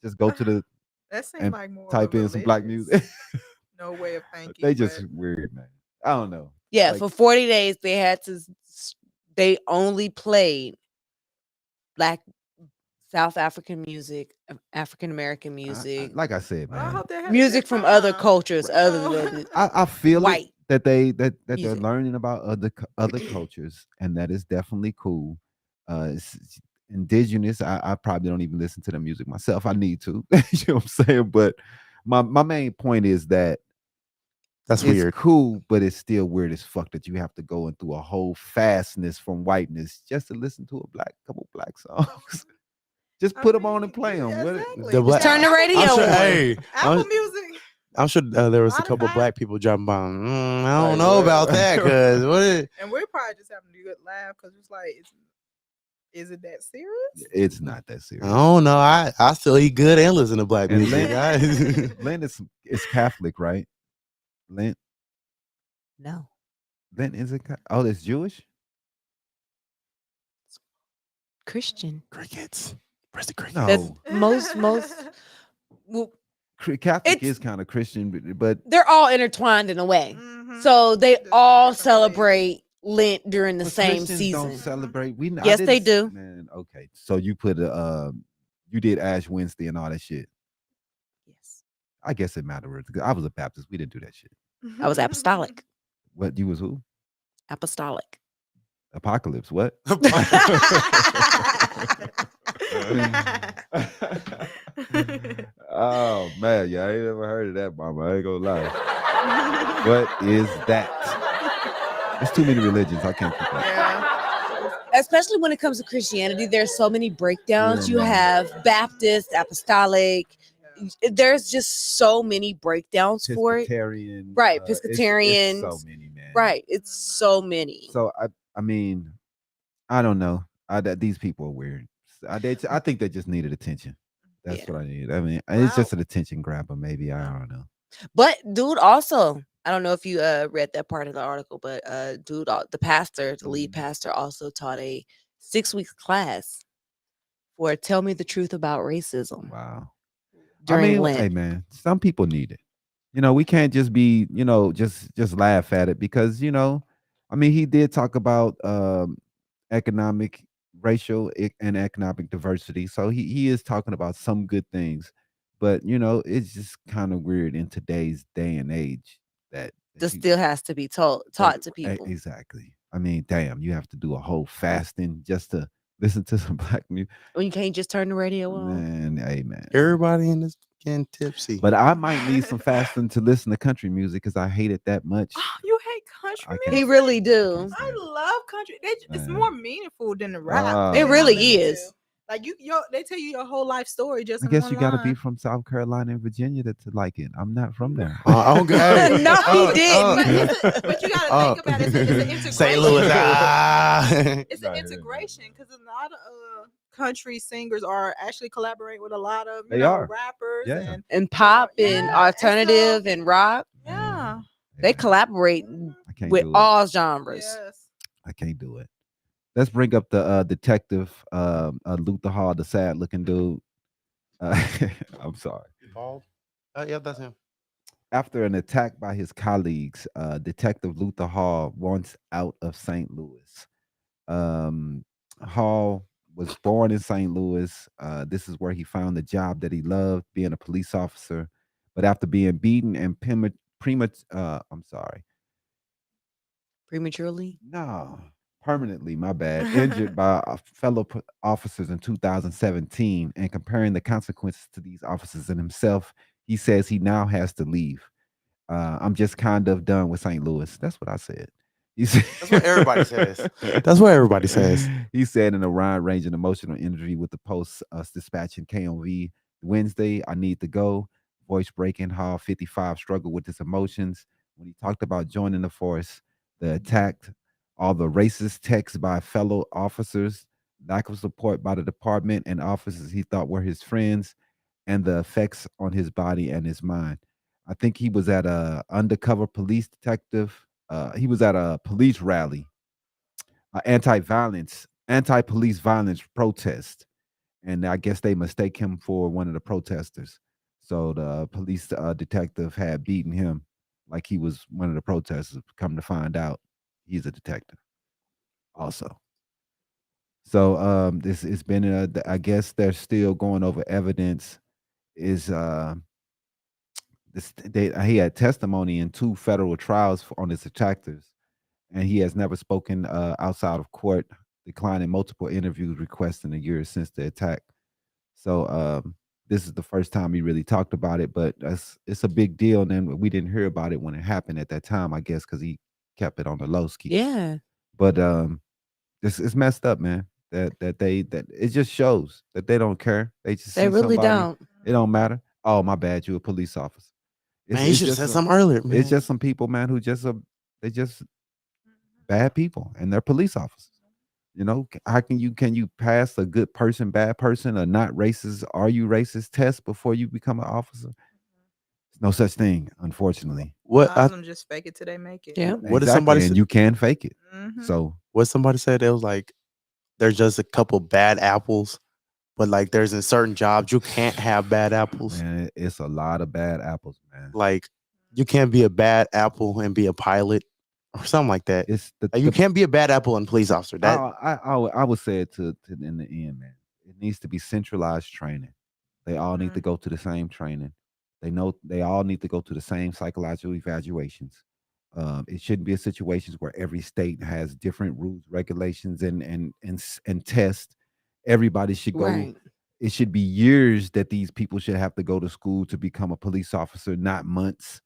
just go to the That seemed and like more of a type in some Black religious music. no way of thinking, They but just weird, man. I don't know. Yeah, Like, for 40 days they had to. They only played black South African music, African American music, like I said, Well, I man, hope they had a music good from other time. cultures other Oh. than I feel it white that they're music. learning about other cultures, and that is definitely cool. It's indigenous. I probably don't even listen to the music myself. I need to, you know what I'm saying? But my main point is that That's it's weird. cool, but it's still weird as fuck that you have to go into a whole fastness from whiteness just to listen to a couple black songs. Just I put them on and mean, play yeah, them. exactly. The You Just black. got turn the Apple radio I'm sure. Music. on. Hey, Apple Music. I'm sure there was a couple Spotify. black people dropping by. I don't Like know about that what? because what? And we're probably just having a good laugh because it's like, is it that serious? It's not that I serious. don't know. I still eat good and listen to black And music. Lent is Catholic, right? Lent No. Lent is it? Oh, it's Jewish. Christian. Crickets. Where's the crickets? That's No, most well, Catholic it's is kind of Christian, but they're all intertwined in a way. Mhm. So they Just in all different ways. celebrate Lent during the but same Christians don't season. celebrate. I Yes, didn't. they do. Man, okay. So you put a you did Ash Wednesday and all that shit. Yes. I guess it mattered. I was a Baptist. We didn't do that shit. I was apostolic. What you was who? Apostolic. Apocalypse. What? Oh man, yeah, I ain't never heard of that, mama. I ain't gonna lie. What is that? There's too many religions. I can't keep up. Yeah. Especially when it comes to Christianity, there's so many breakdowns. Yeah, You man. have Baptist, apostolic. There's just so many breakdowns for it. Presbyterian, Right, it's Presbyterians. so many, man. Right. It's so many. So I mean, I don't know. These people are weird. I think they just needed attention. That's Yeah. what I need. I mean, it's Wow. just an attention grabber. Maybe I don't know. But dude, also, I don't know if you read that part of the article, but dude, the pastor, the lead pastor, also taught a 6 week class for "Tell Me the Truth About Racism" Wow. during I mean, Lent. hey man, some people need it. We can't just be, just laugh at it because, I mean, he did talk about economic, racial, and economic diversity. So he is talking about some good things, but it's just kind of weird in today's day and age that This you, still has to be taught to people. exactly. I mean, damn, you have to do a whole fasting just to listen to some black music. When you can't just turn the radio on. Man, amen. Everybody in this getting tipsy. But I might need some fasting to listen to country music because I hate it that much. Oh, you hate I country can't music? He really I do. can't I stand it. love country. It's Man. more meaningful than the rap. Ah, It that I really listen is. to. Like they tell you your whole life story just I in guess one you got to be line. from South Carolina and Virginia to like it. I'm not from there. Okay. No, he didn't. But you gotta think about it. It's an integration. St. Louis. It's an integration because a lot of country singers are actually collaborating with a lot of They are. rappers Yeah. And pop Yeah, and and alternative so- and rock, yeah. they collaborate I can't with do it. all genres. Yes. I can't do it. Let's bring up the detective, Luther Hall, the sad looking dude. I'm sorry. Yeah, that's him. After an attack by his colleagues, Detective Luther Hall wants out of St. Louis. Hall was born in St. Louis. This is where he found the job that he loved, being a police officer. But after being beaten and I'm sorry, Prematurely. no, permanently, my bad, injured by fellow officers in 2017, and comparing the consequences to these officers and himself, he says he now has to leave. I'm just kind of done with St. Louis. That's what I said. That's what everybody says. That's what everybody says. He said in a wide-ranging emotional interview with the Post Dispatch and KOV Wednesday, "I need to go." Voice breaking, Hall 55 struggled with his emotions when he talked about joining the force, the attack, all the racist texts by fellow officers, lack of support by the department and officers he thought were his friends, and the effects on his body and his mind. I think he was at a undercover police detective. He was at a police rally, anti-police violence protest, and I guess they mistake him for one of the protesters. So the police detective had beaten him like he was one of the protesters. Come to find out, he's a detective also. So this it's been I guess they're still going over evidence. Is he had testimony in two federal trials on his attackers, and he has never spoken outside of court, declining multiple interviews requests in the years since the attack. So this is the first time he really talked about it, but it's a big deal. And then we didn't hear about it when it happened at that time, I guess, because he kept it on the low ski. Yeah. But it's messed up, man. That it just shows that they don't care. They just They see really somebody. don't. It don't matter. Oh, my bad, you a police officer. Man, you should have said something earlier, man. It's just some people, man, who just they just bad people, and they're police officers. You know, how can you pass a good person, bad person, or not racist? Are you racist test before you become an officer? There's no such thing, unfortunately. A lot of them just fake it till they make it. Yeah. What did Exactly, somebody and say? you can fake it. Mhm. So What somebody said, it was like there's just a couple bad apples, but like there's in certain jobs you can't have bad apples. man, it's a lot of bad apples, man. Like you can't be a bad apple and be a pilot or something like that. It's Like, you can't be a bad apple and police officer. That I would say it to in the end, man. It needs to be centralized training. They all need to go to the same training. They all need to go to the same psychological evaluations. It shouldn't be a situation where every state has different rules, regulations, and tests. Everybody should go. Right. It should be years that these people should have to go to school to become a police officer, not months.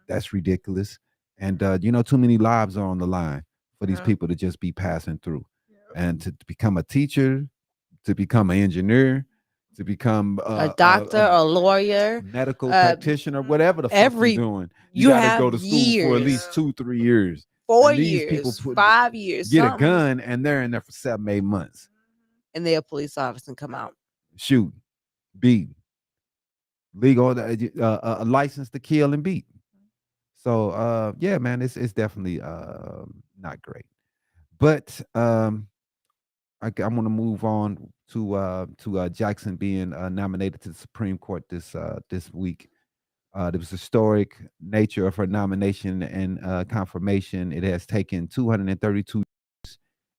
That's ridiculous. And too many lives are on the line for these people to just be passing through. And to become a teacher, to become an engineer, to become a doctor, a lawyer, medical practitioner, whatever the fuck every- you're doing, you got to have go to school for at years. least 2-3 years. 4 And these years, people 5 years, get something, a gun and they're in there for 7-8 months. and they're a police officer and come out. Shoot, beat, legal, a license to kill and beat. So yeah, man, it's definitely not great. But I'm going to move on to Jackson being nominated to the Supreme Court this week. There was historic nature of her nomination and confirmation. It has taken 232 years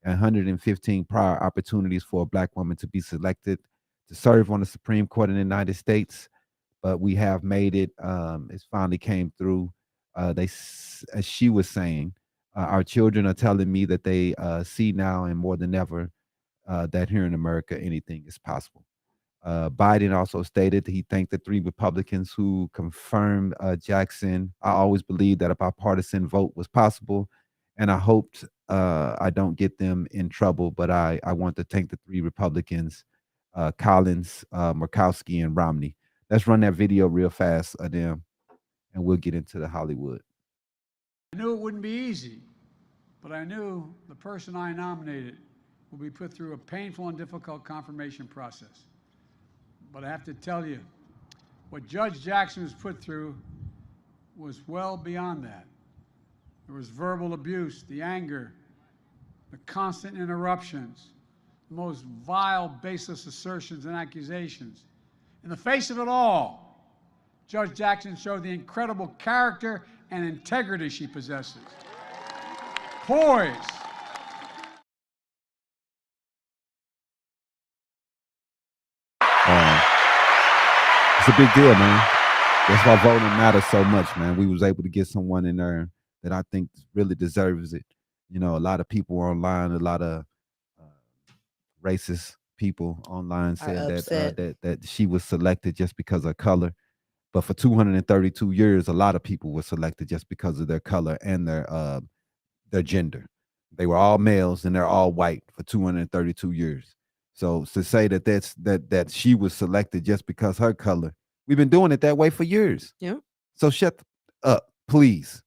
and 115 prior opportunities for a Black woman to be selected to serve on the Supreme Court in the United States, but we have made it. It finally came through. As she was saying, our children are telling me that they see now and more than ever that here in America anything is possible. Biden also stated he thanked the 3 Republicans who confirmed Jackson. I always believed that a bipartisan vote was possible, and I hoped I don't get them in trouble, but I want to thank the 3 Republicans, Collins, Murkowski, and Romney. Let's run that video real fast, Adam, and we'll get into the Hollywood. I knew it wouldn't be easy, but I knew the person I nominated will be put through a painful and difficult confirmation process. But I have to tell you, what Judge Jackson was put through was well beyond that. There was verbal abuse, the anger, the constant interruptions, the most vile, baseless assertions and accusations. In the face of it all, Judge Jackson showed the incredible character and integrity she possesses. Poise. It's a big deal, man. That's why voting matters so much, man. We was able to get someone in there that I think really deserves it. You know, a lot of people online, a lot of racist people online said that she was selected just because of color. But for 232 years, a lot of people were selected just because of their color and their gender. They were all males and they're all white for 232 years. So to say that she was selected just because her color, we've been doing it that way for years. Yeah. So shut up, please.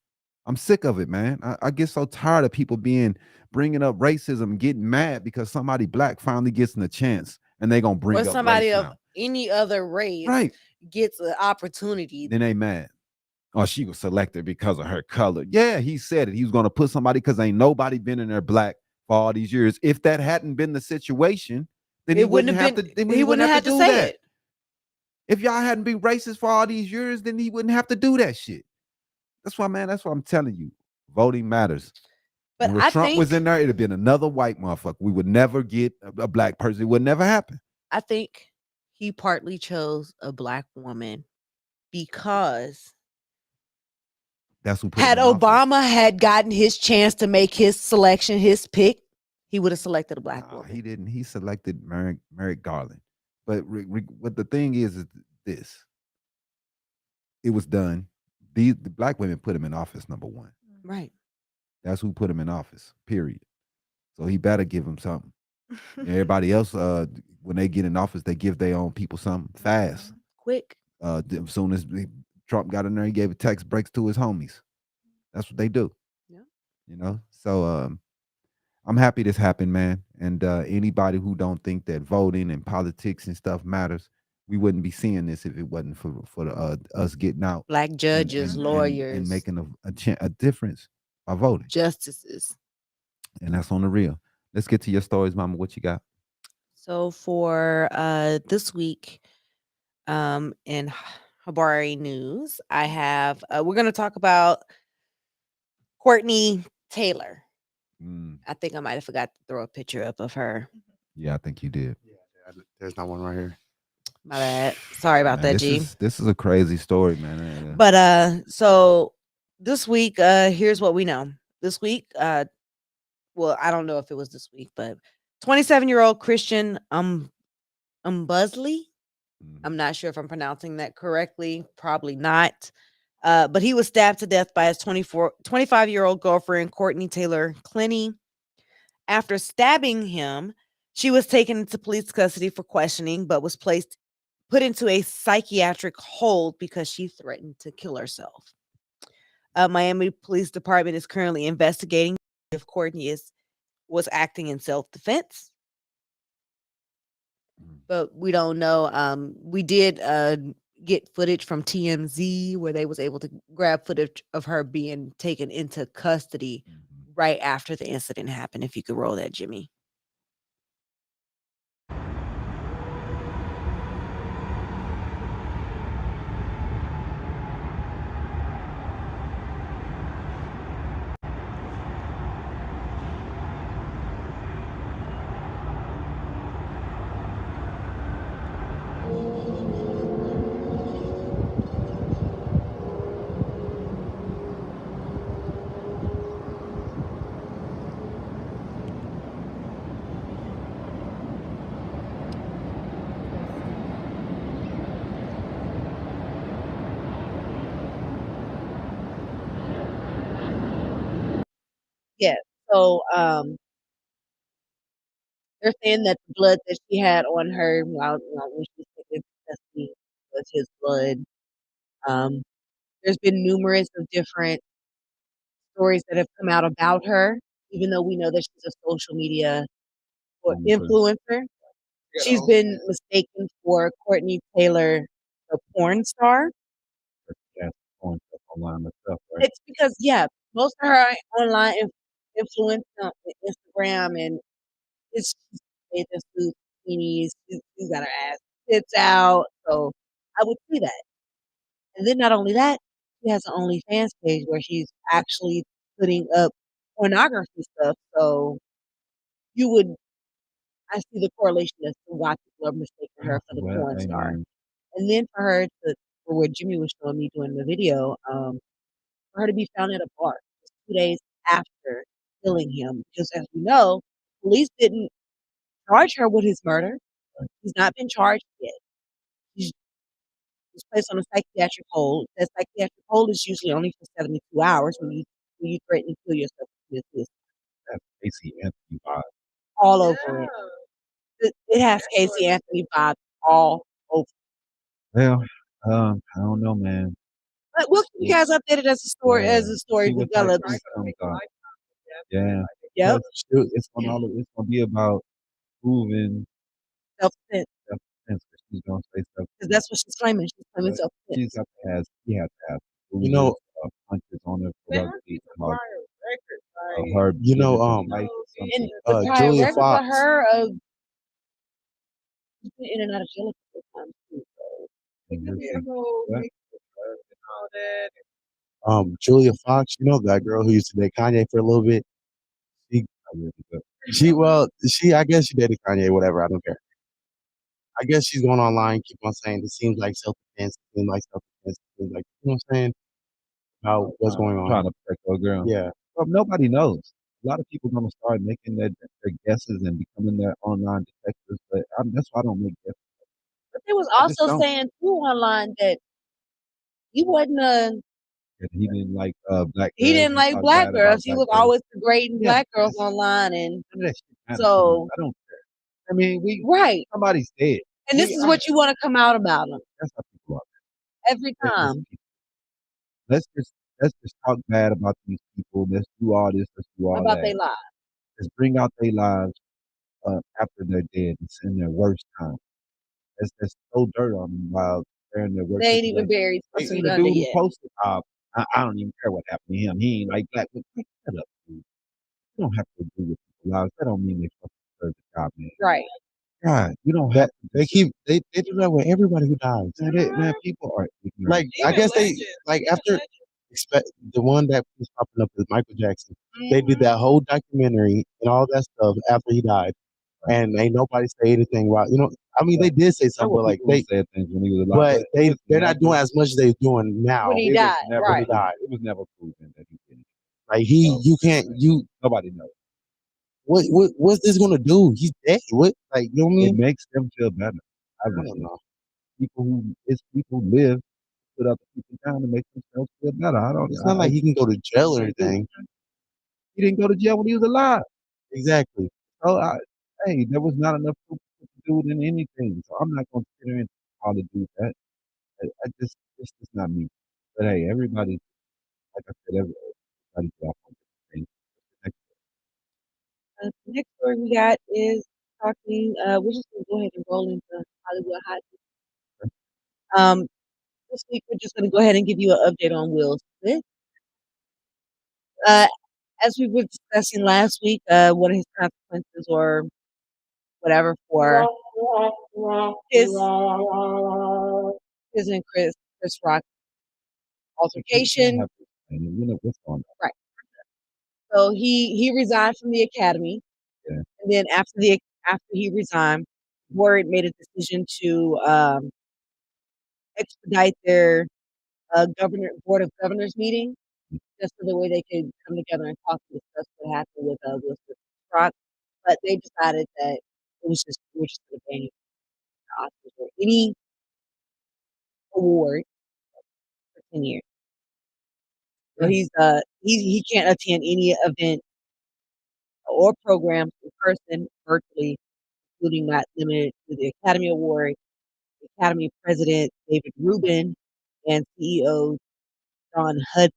I'm sick of it, man. I get so tired of people bringing up racism, getting mad because somebody Black finally gets a chance and they gonna bring Or up somebody race of now. any other race Right. gets an opportunity. Then they mad. Oh, she was selected because of her color. Yeah, he said it. He was going to put somebody because ain't nobody been in there Black for all these years. If that hadn't been the situation, then he wouldn't have to. Then he wouldn't have to do that. If y'all hadn't been racist for all these years, then he wouldn't have to do that shit. That's why, man. That's why I'm telling you, voting matters. But And when I Trump was think in there, it'd have been another white motherfucker. We would never get a black person. It would never happen. I think he partly chose a black woman because That's who put him had in office. Obama had gotten his chance to make his selection, his pick, he would have selected a black Nah, woman. he didn't. He selected Merrick Garland. But what the thing is this: it was done. The black women put him in office. Number one. Right. That's who put him in office. Period. So he better give him something. Everybody else, when they get in office, they give their own people something fast. Quick. As soon as Trump got in there, he gave tax breaks to his homies. That's what they do. Yeah. You know. So I'm happy this happened, man. And anybody who don't think that voting and politics and stuff matters, we wouldn't be seeing this if it wasn't for us getting out, Black judges, and lawyers, making a difference by voting. justices. And that's on the real. Let's get to your stories, Mama. What you got? So for this week, in Habari news, I have we're going to talk about Courtney Taylor. Mm, I think I might have forgot to throw a picture up of her. yeah, I think you did. Yeah, there's not one right here. My bad. Sorry about Man, that, G. this is a crazy story, man. But so this week, here's what we know. This week, well, I don't know if it was this week, but 27-year-old Christian Buzzley. Mhm. I'm not sure if I'm pronouncing that correctly. Probably not. But he was stabbed to death by his 25-year-old girlfriend, Courtney Taylor Clenny. After stabbing him, she was taken into police custody for questioning, but was put into a psychiatric hold because she threatened to kill herself. Miami Police Department is currently investigating if Courtney was acting in self-defense, but we don't know. We did get footage from TMZ where they was able to grab footage of her being taken into custody right after the incident happened. If you could roll that, Jimmy. Yeah. So they're saying that the blood that she had on her while when she was taken into custody was his blood. Um, there's been numerous of different stories that have come out about her, even though we know that she's a social media influencer. She's been mistaken for Courtney Taylor, the porn star. Yeah, on online and stuff, right? It's because, yeah, most of her online influence on Instagram, and it's just bathing suits, bikinis. She's got her ass tits out, so I would see that. And then not only that, she has an OnlyFans page where she's actually putting up pornography stuff. So you would, I see the correlation as to why people are mistaking her for the Well, porn hey, star. man. And then for her to, for what Jimmy was showing me doing the video, for her to be found at a bar just 2 days after killing him, because as we know, police didn't charge her with his murder. He's not been charged yet. He's was placed on a psychiatric hold. That psychiatric hold is usually only for 72 hours when you threaten to kill yourself. That's Casey Anthony vibe. All over it. It has Casey Anthony vibes all over. Well, I don't know, man. But we'll keep you guys updated as the story See what type of develops. news comes out. Yeah, Yep. because it's gonna be about proving Self-defense. self-defense. 'Cause she's gonna say self. Because that's what she's claiming. She's claiming She's self-defense. got to have. She has to have You know, punches on her for her to be about her you know, living her life or something. And the prior Julia records Fox. of her she's been in and out of jail a couple of times too. So And you're saying, what? Julia Fox, you know that girl who used to date Kanye for a little bit. She, I really do. I guess she dated Kanye, whatever. I don't care. I guess she's going online, keep on saying it seems like self defense, it seems like self defense, it seems like you know what I'm saying about what's going on. Trying to protect your girl. Yeah, Well, nobody knows. A lot of people gonna start making their guesses and becoming their online detectives, but that's why I don't make guesses. But they was I just also don't. saying too online that he wasn't And he didn't like black he girls didn't and like talk black bad about girls. He black was girls. always degrading Yeah, black but girls online, and none of that shit matters to me. so I don't care. I mean, right. somebody's dead. And this is I, what you want to come out about them that's how people are. every It's time people. Let's just talk bad about these people. Let's do all this. Let's do all about that. their lives. Let's bring out their lives after they're dead. It's in their worst time. Let's throw dirt on them while they're in their worst They ain't even situation. buried I 6 seen feet the under dude who yet. posted, I don't even care what happened to him. He ain't like black. But shut up, dude. You don't have to agree with people's lives. That don't mean they fucking deserve the job, man. Right. God, you don't have that to they just keep they do that with everybody who dies. man, people are ignorant. Like I guess they like after expect the one that was popping up is Michael Jackson. They did that whole documentary and all that stuff after he died, and ain't nobody say anything about you know. I mean, they did say There something, were but like people who they said things when he was alive, but but they're listen, not doing as much as they're doing now. When he it was died, never When right. he proven. died. It was never proven that he did it. Like So you can't you nobody knows. what's this gonna do? He's dead. What like you know what I It mean? makes them feel better. I I really don't do. know. People live put other people down to make themselves feel better. I don't. It's not like he can go to jail or anything. He didn't go to jail when he was alive. Exactly. So hey, there was not enough proof to do it in anything. So I'm not going to sit there and how to do that. I just it's just not me. But hey, everybody, like I said, everybody get off on different things. The next story we got is talking. We're just gonna go ahead and roll into Hollywood Hot. Um, this week we're just gonna go ahead and give you an update on Will Smith. Uh, as we were discussing last week, what are his consequences or whatever for his and Chris Rock I altercation. have to explain it. You know what's going on. Right. So he resigned from the Academy, Yeah. and then after he resigned, Word made a decision to expedite their board of governors meeting, just so the way they could come together and talk and discuss what happened with Will Smith and Rock. But they decided that we're just going to ban you from the Oscars or any award for 10 years. So he can't attend any event or programs in person, virtually, including not limited to the Academy Award. The Academy President David Rubin and CEO John Hudson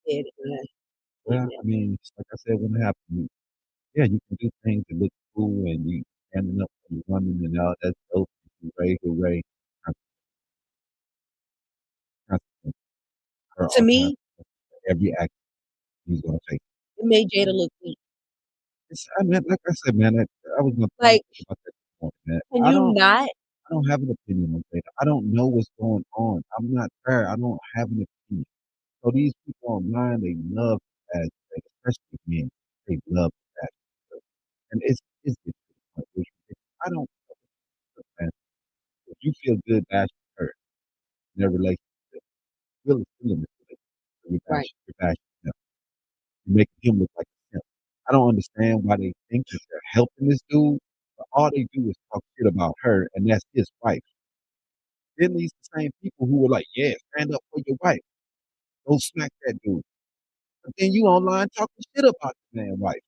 said in a Well, statement. I mean, like I said, when it happened, yeah, you can do things that look cool and you standing up for the women and all that dope. Hooray, hooray. Consequence. There are To all me, consequences for every act he's going to take. it made Jada look weak. I mean, like I said, man, I was going to talk Like, about that this morning, man. can you not? I don't have an opinion on that. I don't know what's going on. I'm not fair. I don't have an opinion. So these people online, they love that, especially men. They love that, and it's getting to the point where I don't. Man, if you feel good bashing her in their relationship, really feeling it, Right. you're bashing him. You're making him look like a simp. I don't understand why they think that they're helping this dude, but all they do is talk shit about her, and that's his wife. Then these same people who were like, "Yeah, stand up for your wife. Don't smack that dude." But then you online talking shit about the man's wife.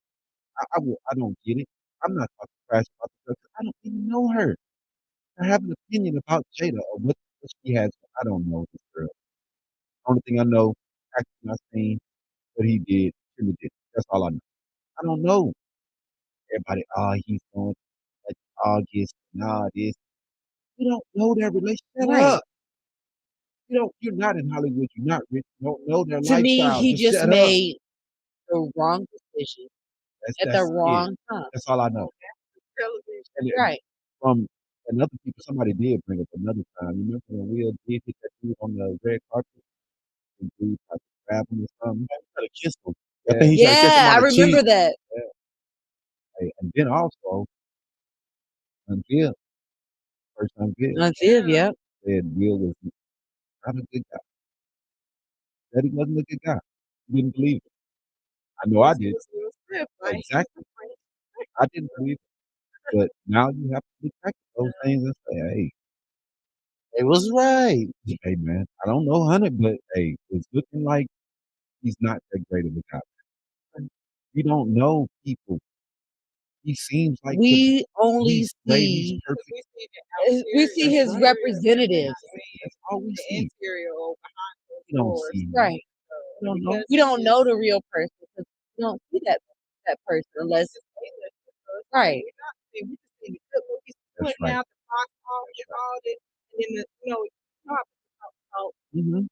I don't get it. I'm not talking trash about the girl 'cause I don't even know her. I have an opinion about Jada or what she has. I don't know this girl. Only thing I know, acting I seen, what he did, Kimmy did. That's all I know. I don't know. Everybody, he's going like August and all this. You don't know their relationship. Shut Right. up. You're not in Hollywood. You're not rich. You don't know their To me, lifestyle. he Just just shut up. made the wrong decision at the That's it. wrong time. That's all I know. And Right. from another people, somebody did bring up another time. You remember when Will did hit that dude on the red carpet? some dude tried to grab him or something. I tried to kiss him. I Yeah, think he tried to kiss him Yeah, on I the cheek. remember that. yeah. Hey, and then also, Until, first Until, On Viv, Yeah. yep. said Will was not a good guy. Said he wasn't a good guy. He didn't believe it. I know I Because he did. was Will Smith, like he's a Exactly. French. I didn't believe it. But now you have to detect those things and say, hey, It was right. hey man, I don't know Hunter, but hey, it's looking like he's not that great of a guy. And we don't know people. He seems like We only he's great, he's see perfect. We see the we exterior, see That's his right. representatives. That's all we the see. interior or behind We the don't doors. see. Right. We don't know. We don't know the real person because we don't see that person unless right. We're not seeing, we just see the good movies, That's putting right. out the box office and all this, and then how people talk about Mm-hmm.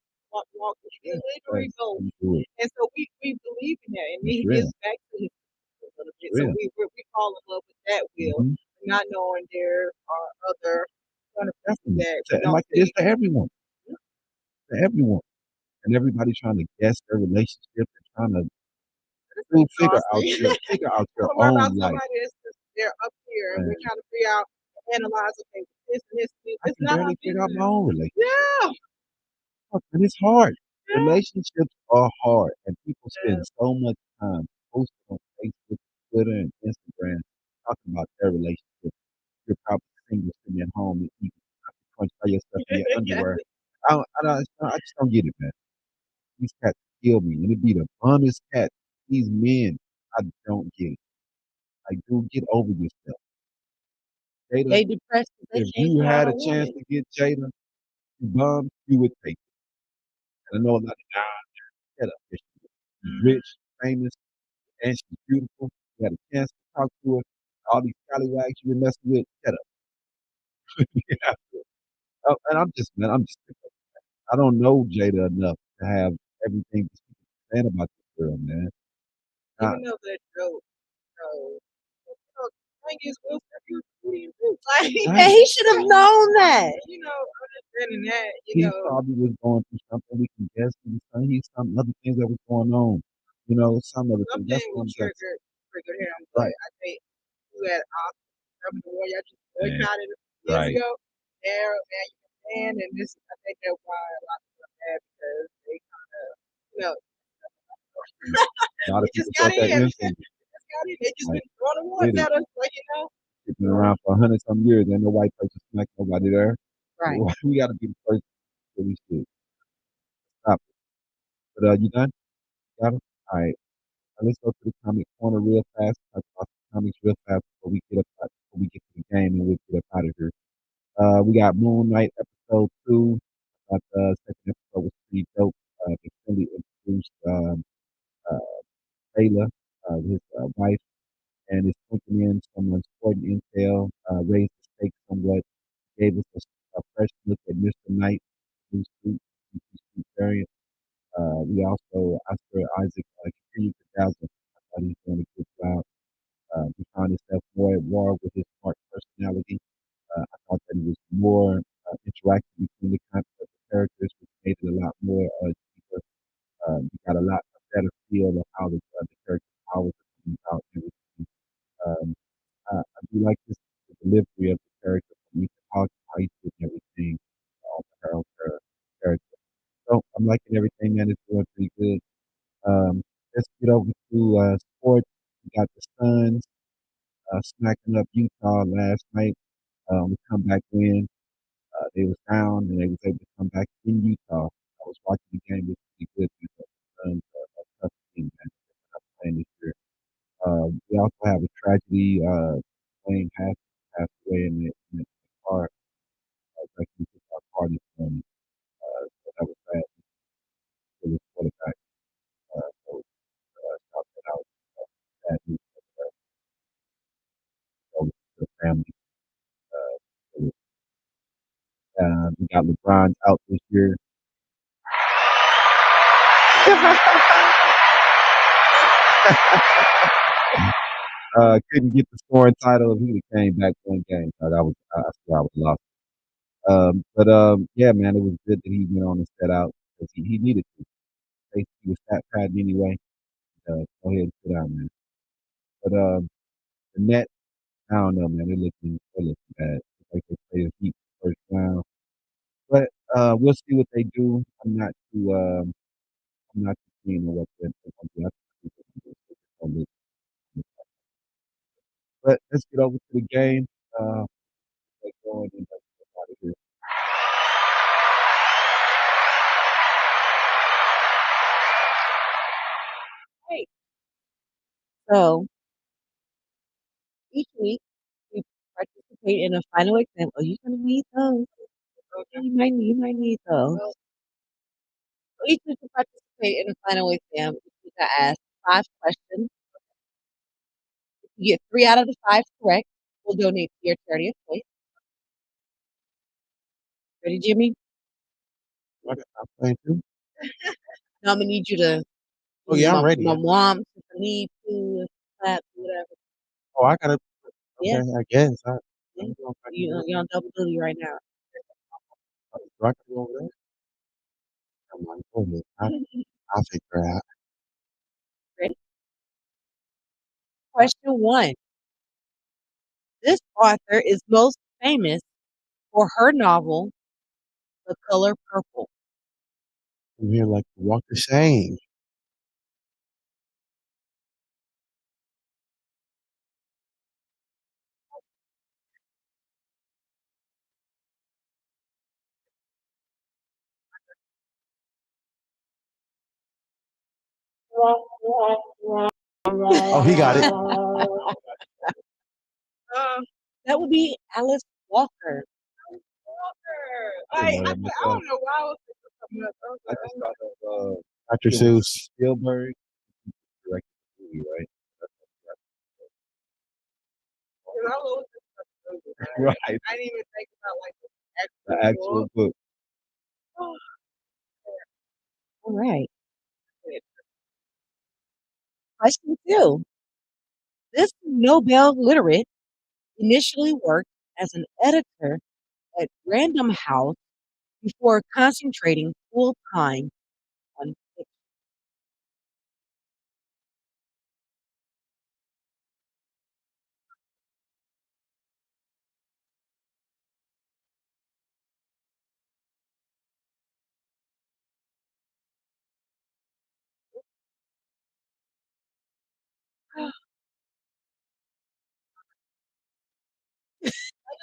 walk, Yeah, they literally that's know. how you do it. And so we believe in that, and It's he real. gets back to his a little bit. It's So real. we fall in love with that will, Mm-hmm. not knowing there are other kind of people Definitely. that we And don't like it is see. to everyone. To everyone. And everybody trying to guess their relationship and trying to Exhausting. figure out your What about own life. somebody that's just they're up here and Man, we're trying to figure out, analyze, okay, this and this. I It's can not our barely figure out my business. own relationship. Yeah. And it's hard. Yeah. Relationships are hard. And people spend Yeah. so much time posting on Facebook, Twitter, and Instagram talking about their relationship. You're probably single sitting at home and eating crunch by yourself in your Yes. underwear. I just don't get it, man. These cats kill me. And it be the honest cat. These men, I don't get it. Like, dude, get over yourself. Jada, They depressed because they if can't you find had a a chance woman. to get Jada to bum, you would take it. And I know a lot of guys, shut up. She's rich, famous, and she's beautiful. You had a chance to talk to her. All these scallywags you been messing with, shut up. Yeah. Oh, and I'm just, I don't know Jada enough to have everything to say about this girl, man. I, Even though they're dope, the thing is, Will Smith, he was pretty rich. Like, And right. he should have known that. understanding that, He probably was going through something. We can guess. He's some other things that was going on. You know, some other things. That's something what will I'm saying. trigger him. But Right. I think you had Oscar, the war, y'all just Man, boycotted him years right. ago. There, man, you can, and this, I think that's why a lot of people are mad because they kind of, you know, A lot of they just people got felt that in. instinct. They just Like, been throwing the ones did it. at us, It's been around for 100 some years. Ain't no white person smack nobody there. Right. We got to be the first to we should stop it. But you done? Got it? All right. Now let's go to the comic corner real fast. Talk about the comics real fast before we get to the game and we'll get up out of here. We got Moon Knight episode 2. The second episode was pretty dope. They really introduced uh, Taylor, his wife, and is taking in some important intel, raised the stakes somewhat, gave us a fresh look at Mr. Knight, new suit variant. We also, Oscar Isaac, continued to dazzle. I thought he was doing a good job. He found himself more at war with his smart personality. I thought that it was more interaction between the characters, which made it a lot more deeper. You got a lot a better feel of how the character powers are coming out and everything. Um, I do like the delivery of the character from Ethan Hawke, how he did everything, the Harold character. So I'm liking everything, man. It's doing pretty good. Let's get over to sports. We got the Suns smacking up Utah last night. We come back win. They was down and they was able to come back in Utah. I was watching the game. It was pretty good. The Suns are a tough team, man. They're not playing this year. We also have a tragedy. Wayne passed away in the car. Like he took our car this morning. So that was bad for the quarterback. So shout that out. Bad news for the family. So, we got LeBron out this year. Couldn't get the scoring title. He came back one game. So that was I swear I was lost. Yeah, man, it was good that he went on and set out because he needed to. say he was fat padding anyway. Go ahead and sit down, man. But the net, I don't know, man. They're looking bad. It's like they play the Heat first round. But we'll see what they do. I'm not too keen on what they're going to do. I think they're gonna look- But let's get over to the game. Let's go and let's get out of here. Hey, so each week we participate in a final exam. Oh, you're gonna need those. You might need those. Each week we participate in a final exam. We got asked 5 questions. If you get 3 out of the 5 correct, we'll donate to your charity of choice. Ready, Jimmy? Okay, I'm playing too. Now I'm gonna need you to Oh yeah, I'm ready. my mom, Tiffany, Pooh, clap, whatever. Oh, I gotta. Yeah, Okay, I guess. yeah. I don't know if I can You, do it. you're on double duty right now. Do I gotta go over there? Come on, go ahead. I'll figure it out. Ready? Question 1. This author is most famous for her novel, The Color Purple. I'm here like to walk the shame. Oh, he got it. That would be Alice Walker. I Like, didn't know that I myself. don't know why I was thinking something else. I was I like, just oh, thought of Dr. it was Seuss. Spielberg directed the movie, right? 'cause I was just movie, right? Right. I didn't even think about like the The actual actual book. book. All right. Question 2. This Nobel laureate initially worked as an editor at Random House before concentrating full time on fiction.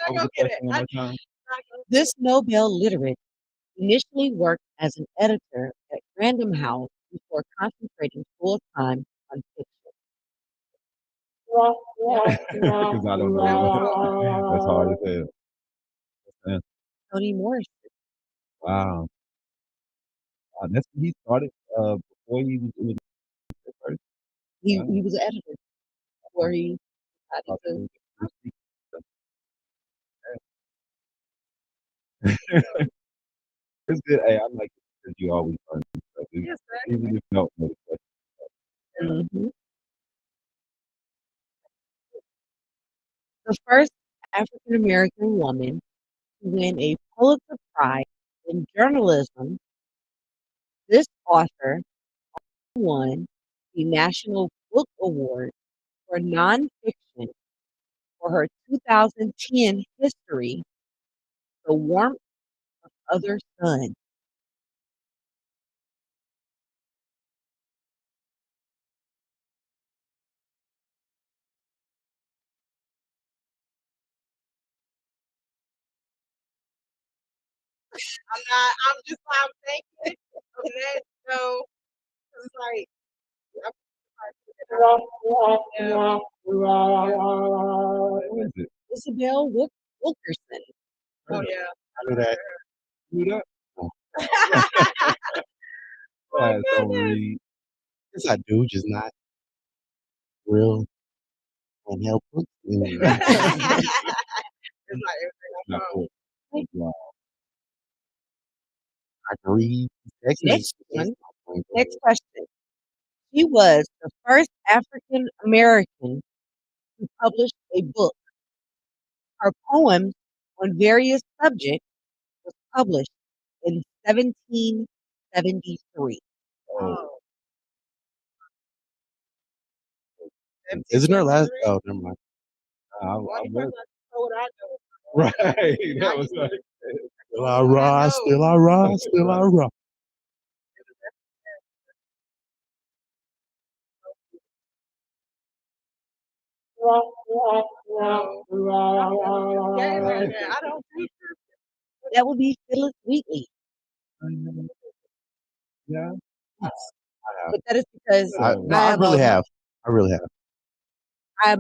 I'm What was not the gonna get it. question one I'm more time? not gonna This Nobel laureate initially worked as an editor at Random House before concentrating full time on fiction. Because I don't know that was what. hard. That's hard as hell. Man, Toni Morrison. wow. That's he started before he was at first. He Wow. he was an editor before he decided Thought to. it was it's good. Hey, I like it because you always learn new stuff. Yes, Even if exactly. you don't know the question. Mhm. The first African American woman to win a Pulitzer Prize in journalism, this author won the National Book Award for nonfiction for her 2010 history, The Warmth of Other Sun. I'm just I'm thinking of that show. It's like I'm yeah. What is it? Isabel Wilkerson. Oh yeah. I knew that. Who that? Oh, Go My ahead, don't goodness. read. yes, I do, just not real and help books. It's like everything I Not know. cool. Wow. I can read Next Texas. one. Next question. She was the first African American to publish a book. Her poems on various subjects was published in 1773. Oh, Isn't there last? Oh, never mind. I only was person I know what I know. right. That was like Still I rise, still I rise, still I rise. I don't think That would be Phyllis Wheatley. yeah. But that is because No, I I have really have. I really have. I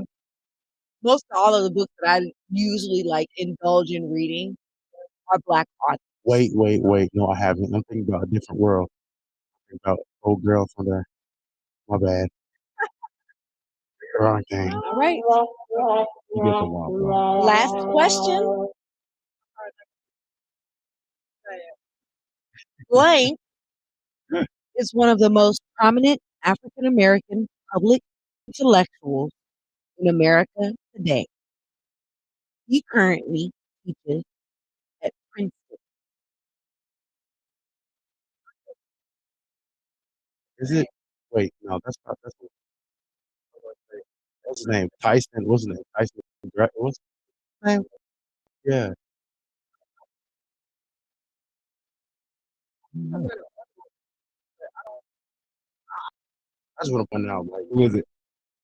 most of all of the books that I usually like indulge in reading are Black authors. Wait. No, I haven't. I'm thinking about a different world. I'm thinking about old girl from there. My bad. Wrong thing. All right. You get the womp. Last question. Blank is one of the most prominent African American public intellectuals in America today. He currently teaches at Princeton. Is it? Wait, no, that's not. What's his name? Tyson. What's his name? Tyson. What's his name? Yeah. I just want to point it out. Like, Who is it?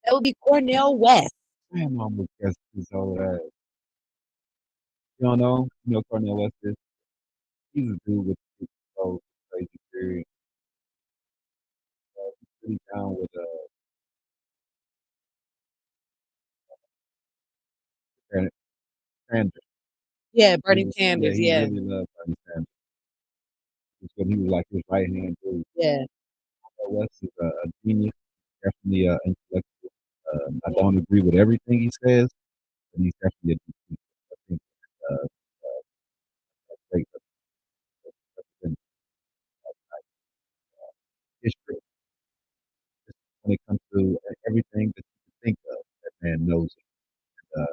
That would be Cornell West. Damn, I almost guessed his old ass. You don't know? You know Cornel West is? He's a dude with so crazy theory. He's pretty down with Sanders. Sanders. Yeah, Bernie Yeah, Sanders. he Yeah, really loved Bernie Sanders. It's when he was like his right hand dude. yeah. Cornel West is a genius, definitely intellectual. I don't agree with everything he says, but he's definitely a genius. I think a great representative of history. When it comes to everything that you can think of, that man knows it.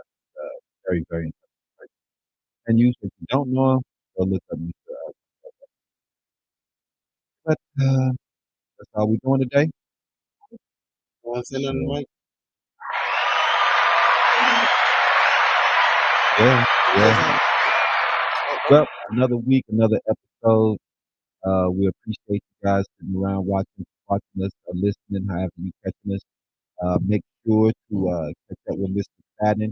Very, very intelligent person. And usually, if you don't know him, go look up Mr. But that's all we're doing today. want to say nothing, Mike? Yeah, yeah. Well, another week, another episode. We appreciate you guys sitting around watching us, or listening, however you catching us. Make sure to catch up with Mr. Fadden.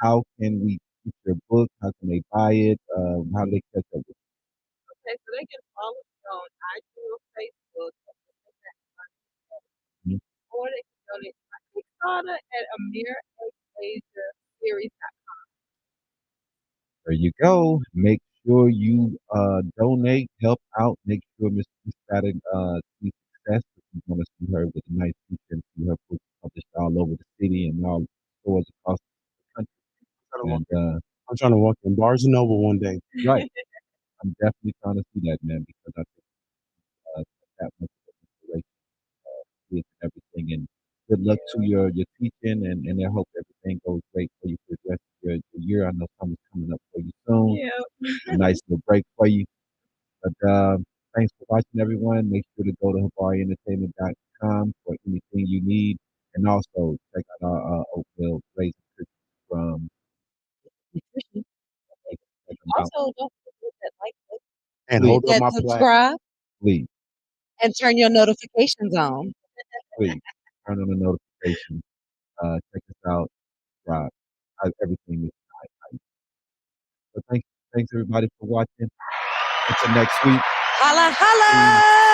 How can we get your book? How can they buy it? How do they catch up with okay, so they can follow me on IG or Facebook, you? or they can donate to my Kickstarter at Amir Asia Series. There you go. Make sure you donate, help out. Make sure Miss Fadden sees success. We want to see her with a nice future and see her books published all over the city and all stores across the country. And I'm trying to walk in Barnes and Noble one day. right, I'm definitely trying to see that, man, because I think that much of inspiration is everything. And good luck to your teaching, and I hope everything goes great for you for the rest of your year. I know summer's coming up for you soon. Yeah. A nice little break for you. But thanks for watching, everyone. Make sure to go to HabariEntertainment.com for anything you need. And also check out our oatmeal raisin cookies from Nutrition. check them out, Also, don't forget that like button, And please, hold up that my plaque. subscribe, please, and turn your notifications on. please. Turn on the notifications. Check us out. Subscribe. Everything is high. So thanks everybody for watching. Until next week. Holla, holla!